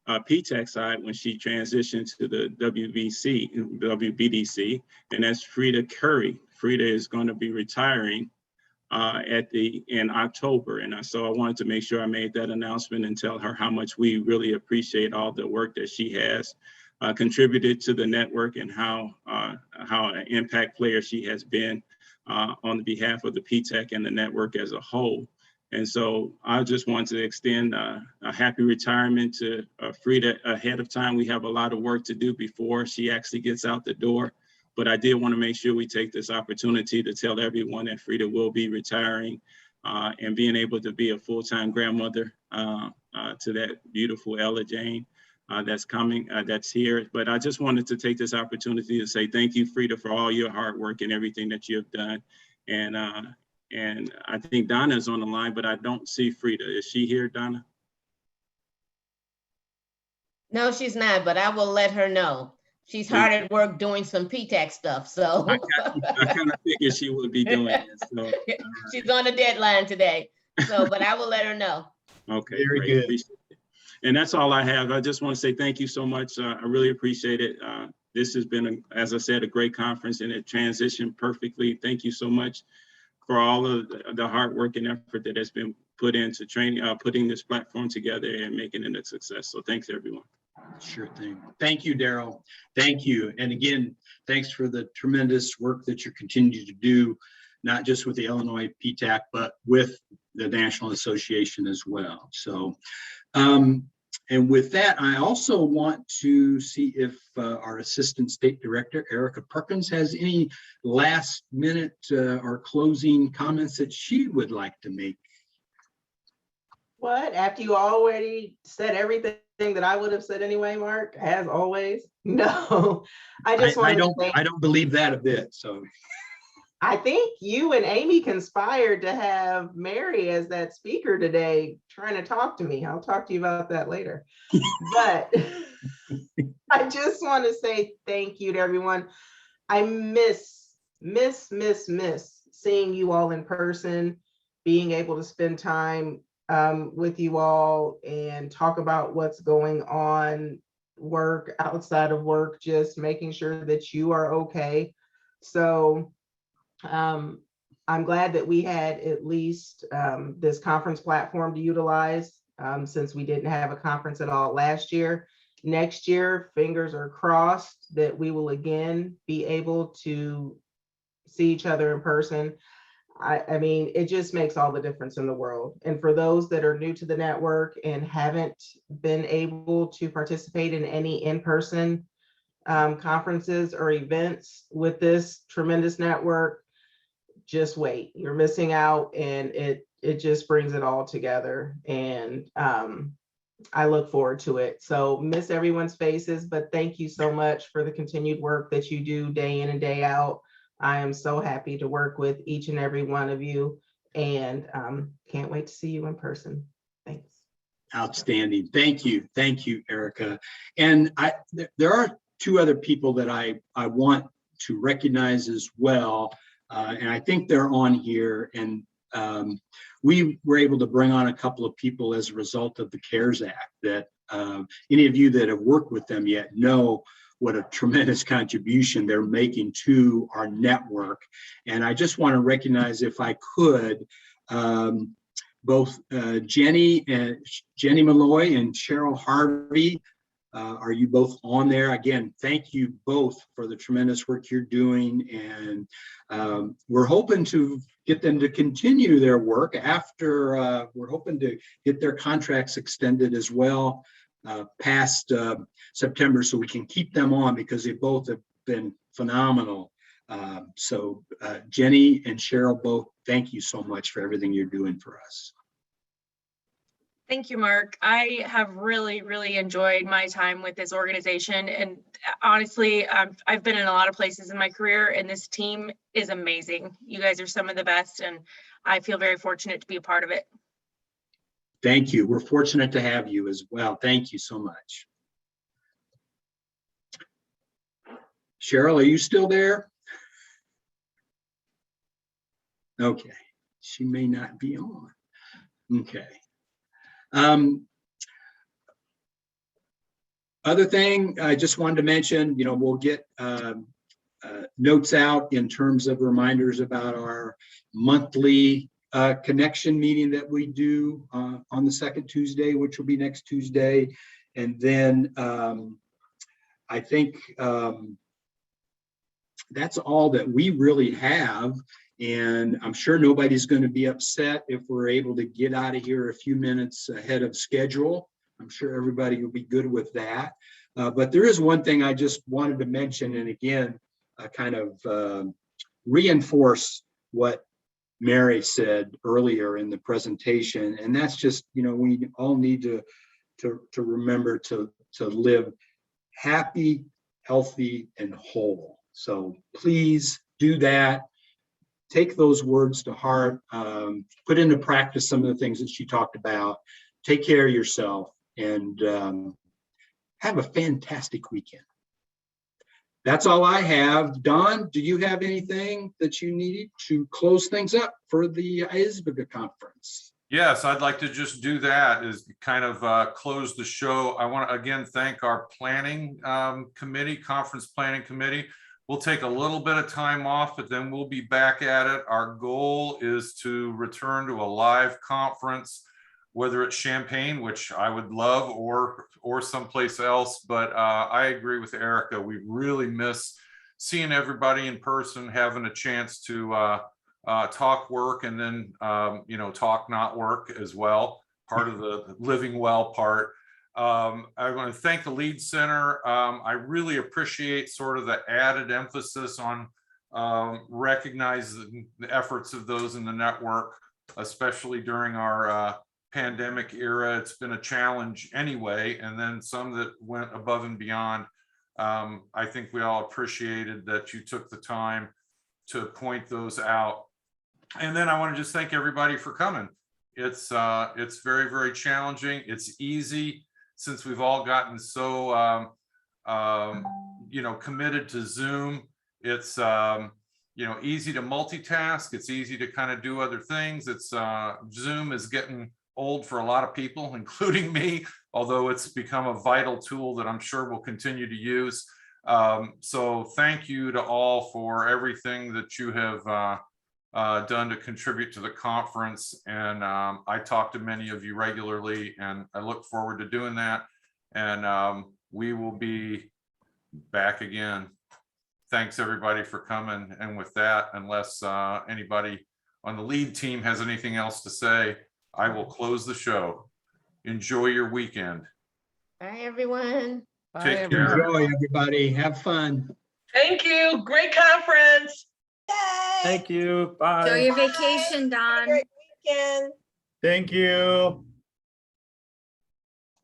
PTAC side when she transitioned to the WBDC, and that's Frida Curry. Frida is going to be retiring in October, and so I wanted to make sure I made that announcement and tell her how much we really appreciate all the work that she has contributed to the network and how an impact player she has been on behalf of the PTAC and the network as a whole. And so I just want to extend a happy retirement to Frida ahead of time. We have a lot of work to do before she actually gets out the door. But I did want to make sure we take this opportunity to tell everyone that Frida will be retiring and being able to be a full-time grandmother to that beautiful Ella Jane that's coming, that's here. But I just wanted to take this opportunity to say thank you, Frida, for all your hard work and everything that you have done. And I think Donna is on the line, but I don't see Frida. Is she here, Donna? No, she's not, but I will let her know. She's hard at work doing some PTAC stuff, so. I kind of figured she would be doing it. So, she's on a deadline today, so, but I will let her know. Okay, very good. And that's all I have. I just want to say thank you so much. I really appreciate it. This has been, as I said, a great conference, and it transitioned perfectly. Thank you so much for all of the hard work and effort that has been put into training, putting this platform together and making it a success. So thanks, everyone. Sure thing. Thank you, Daryl. Thank you. And again, thanks for the tremendous work that you continue to do, not just with the Illinois PTAC, but with the National Association as well. So, and with that, I also want to see if our Assistant State Director, Erica Perkins, has any last minute or closing comments that she would like to make. What? After you already said everything that I would have said anyway, Mark, as always? No, I just want to say, I don't believe that a bit. So I think you and Amy conspired to have Mary as that speaker today, trying to talk to me. I'll talk to you about that later. But I just want to say thank you to everyone. I miss seeing you all in person, being able to spend time with you all and talk about what's going on, work, outside of work, just making sure that you are okay. So I'm glad that we had at least this conference platform to utilize since we didn't have a conference at all last year. Next year, fingers are crossed that we will again be able to see each other in person. I mean, it just makes all the difference in the world. And for those that are new to the network and haven't been able to participate in any in-person conferences or events with this tremendous network, just wait. You're missing out, and it just brings it all together. And I look forward to it. So miss everyone's faces, but thank you so much for the continued work that you do day in and day out. I am so happy to work with each and every one of you, and can't wait to see you in person. Thanks. Outstanding. Thank you. Thank you, Erica. And there are two other people that I want to recognize as well. And I think they're on here. And we were able to bring on a couple of people as a result of the CARES Act that any of you that have worked with them yet know what a tremendous contribution they're making to our network. And I just want to recognize, if I could, both Jenny Malloy and Cheryl Harvey are you both on there? Again, thank you both for the tremendous work you're doing. And we're hoping to get them to continue their work after, we're hoping to get their contracts extended as well past September, so we can keep them on, because they both have been phenomenal. So Jenny and Cheryl, both, thank you so much for everything you're doing for us. Thank you, Mark. I have really, really enjoyed my time with this organization. And honestly, I've been in a lot of places in my career, and this team is amazing. You guys are some of the best, and I feel very fortunate to be a part of it. Thank you. We're fortunate to have you as well. Thank you so much. Cheryl, are you still there? Okay, she may not be on. Okay. Other thing I just wanted to mention, we'll get notes out in terms of reminders about our monthly connection meeting that we do on the second Tuesday, which will be next Tuesday. And then I think that's all that we really have. And I'm sure nobody's going to be upset if we're able to get out of here a few minutes ahead of schedule. I'm sure everybody will be good with that. But there is one thing I just wanted to mention, and again, kind of reinforce what Mary said earlier in the presentation. And that's just, we all need to remember to live happy, healthy, and whole. So please do that. Take those words to heart, put into practice some of the things that she talked about. Take care of yourself, and have a fantastic weekend. That's all I have. Don, do you have anything that you need to close things up for the IESBGA conference? Yes, I'd like to just do that, is kind of close the show. I want to again thank our planning committee, conference planning committee. We'll take a little bit of time off, but then we'll be back at it. Our goal is to return to a live conference, whether it's Champaign, which I would love, or someplace else. But I agree with Erica. We really miss seeing everybody in person, having a chance to talk work, and then talk not work as well. Part of the living well part. I want to thank the Lead Center. I really appreciate sort of the added emphasis on recognizing the efforts of those in the network, especially during our pandemic era. It's been a challenge anyway, and then some that went above and beyond. I think we all appreciated that you took the time to point those out. And then I want to just thank everybody for coming. It's very, very challenging. It's easy, since we've all gotten so committed to Zoom. It's easy to multitask. It's easy to kind of do other things. It's Zoom is getting old for a lot of people, including me, although it's become a vital tool that I'm sure we'll continue to use. So thank you to all for everything that you have done to contribute to the conference. And I talk to many of you regularly, and I look forward to doing that. And we will be back again. Thanks everybody for coming. And with that, unless anybody on the lead team has anything else to say, I will close the show. Enjoy your weekend. Bye, everyone. Take care. Enjoy, everybody. Have fun. Thank you. Great conference. Yay. Thank you. Bye. Enjoy your vacation, Don. Great weekend. Thank you.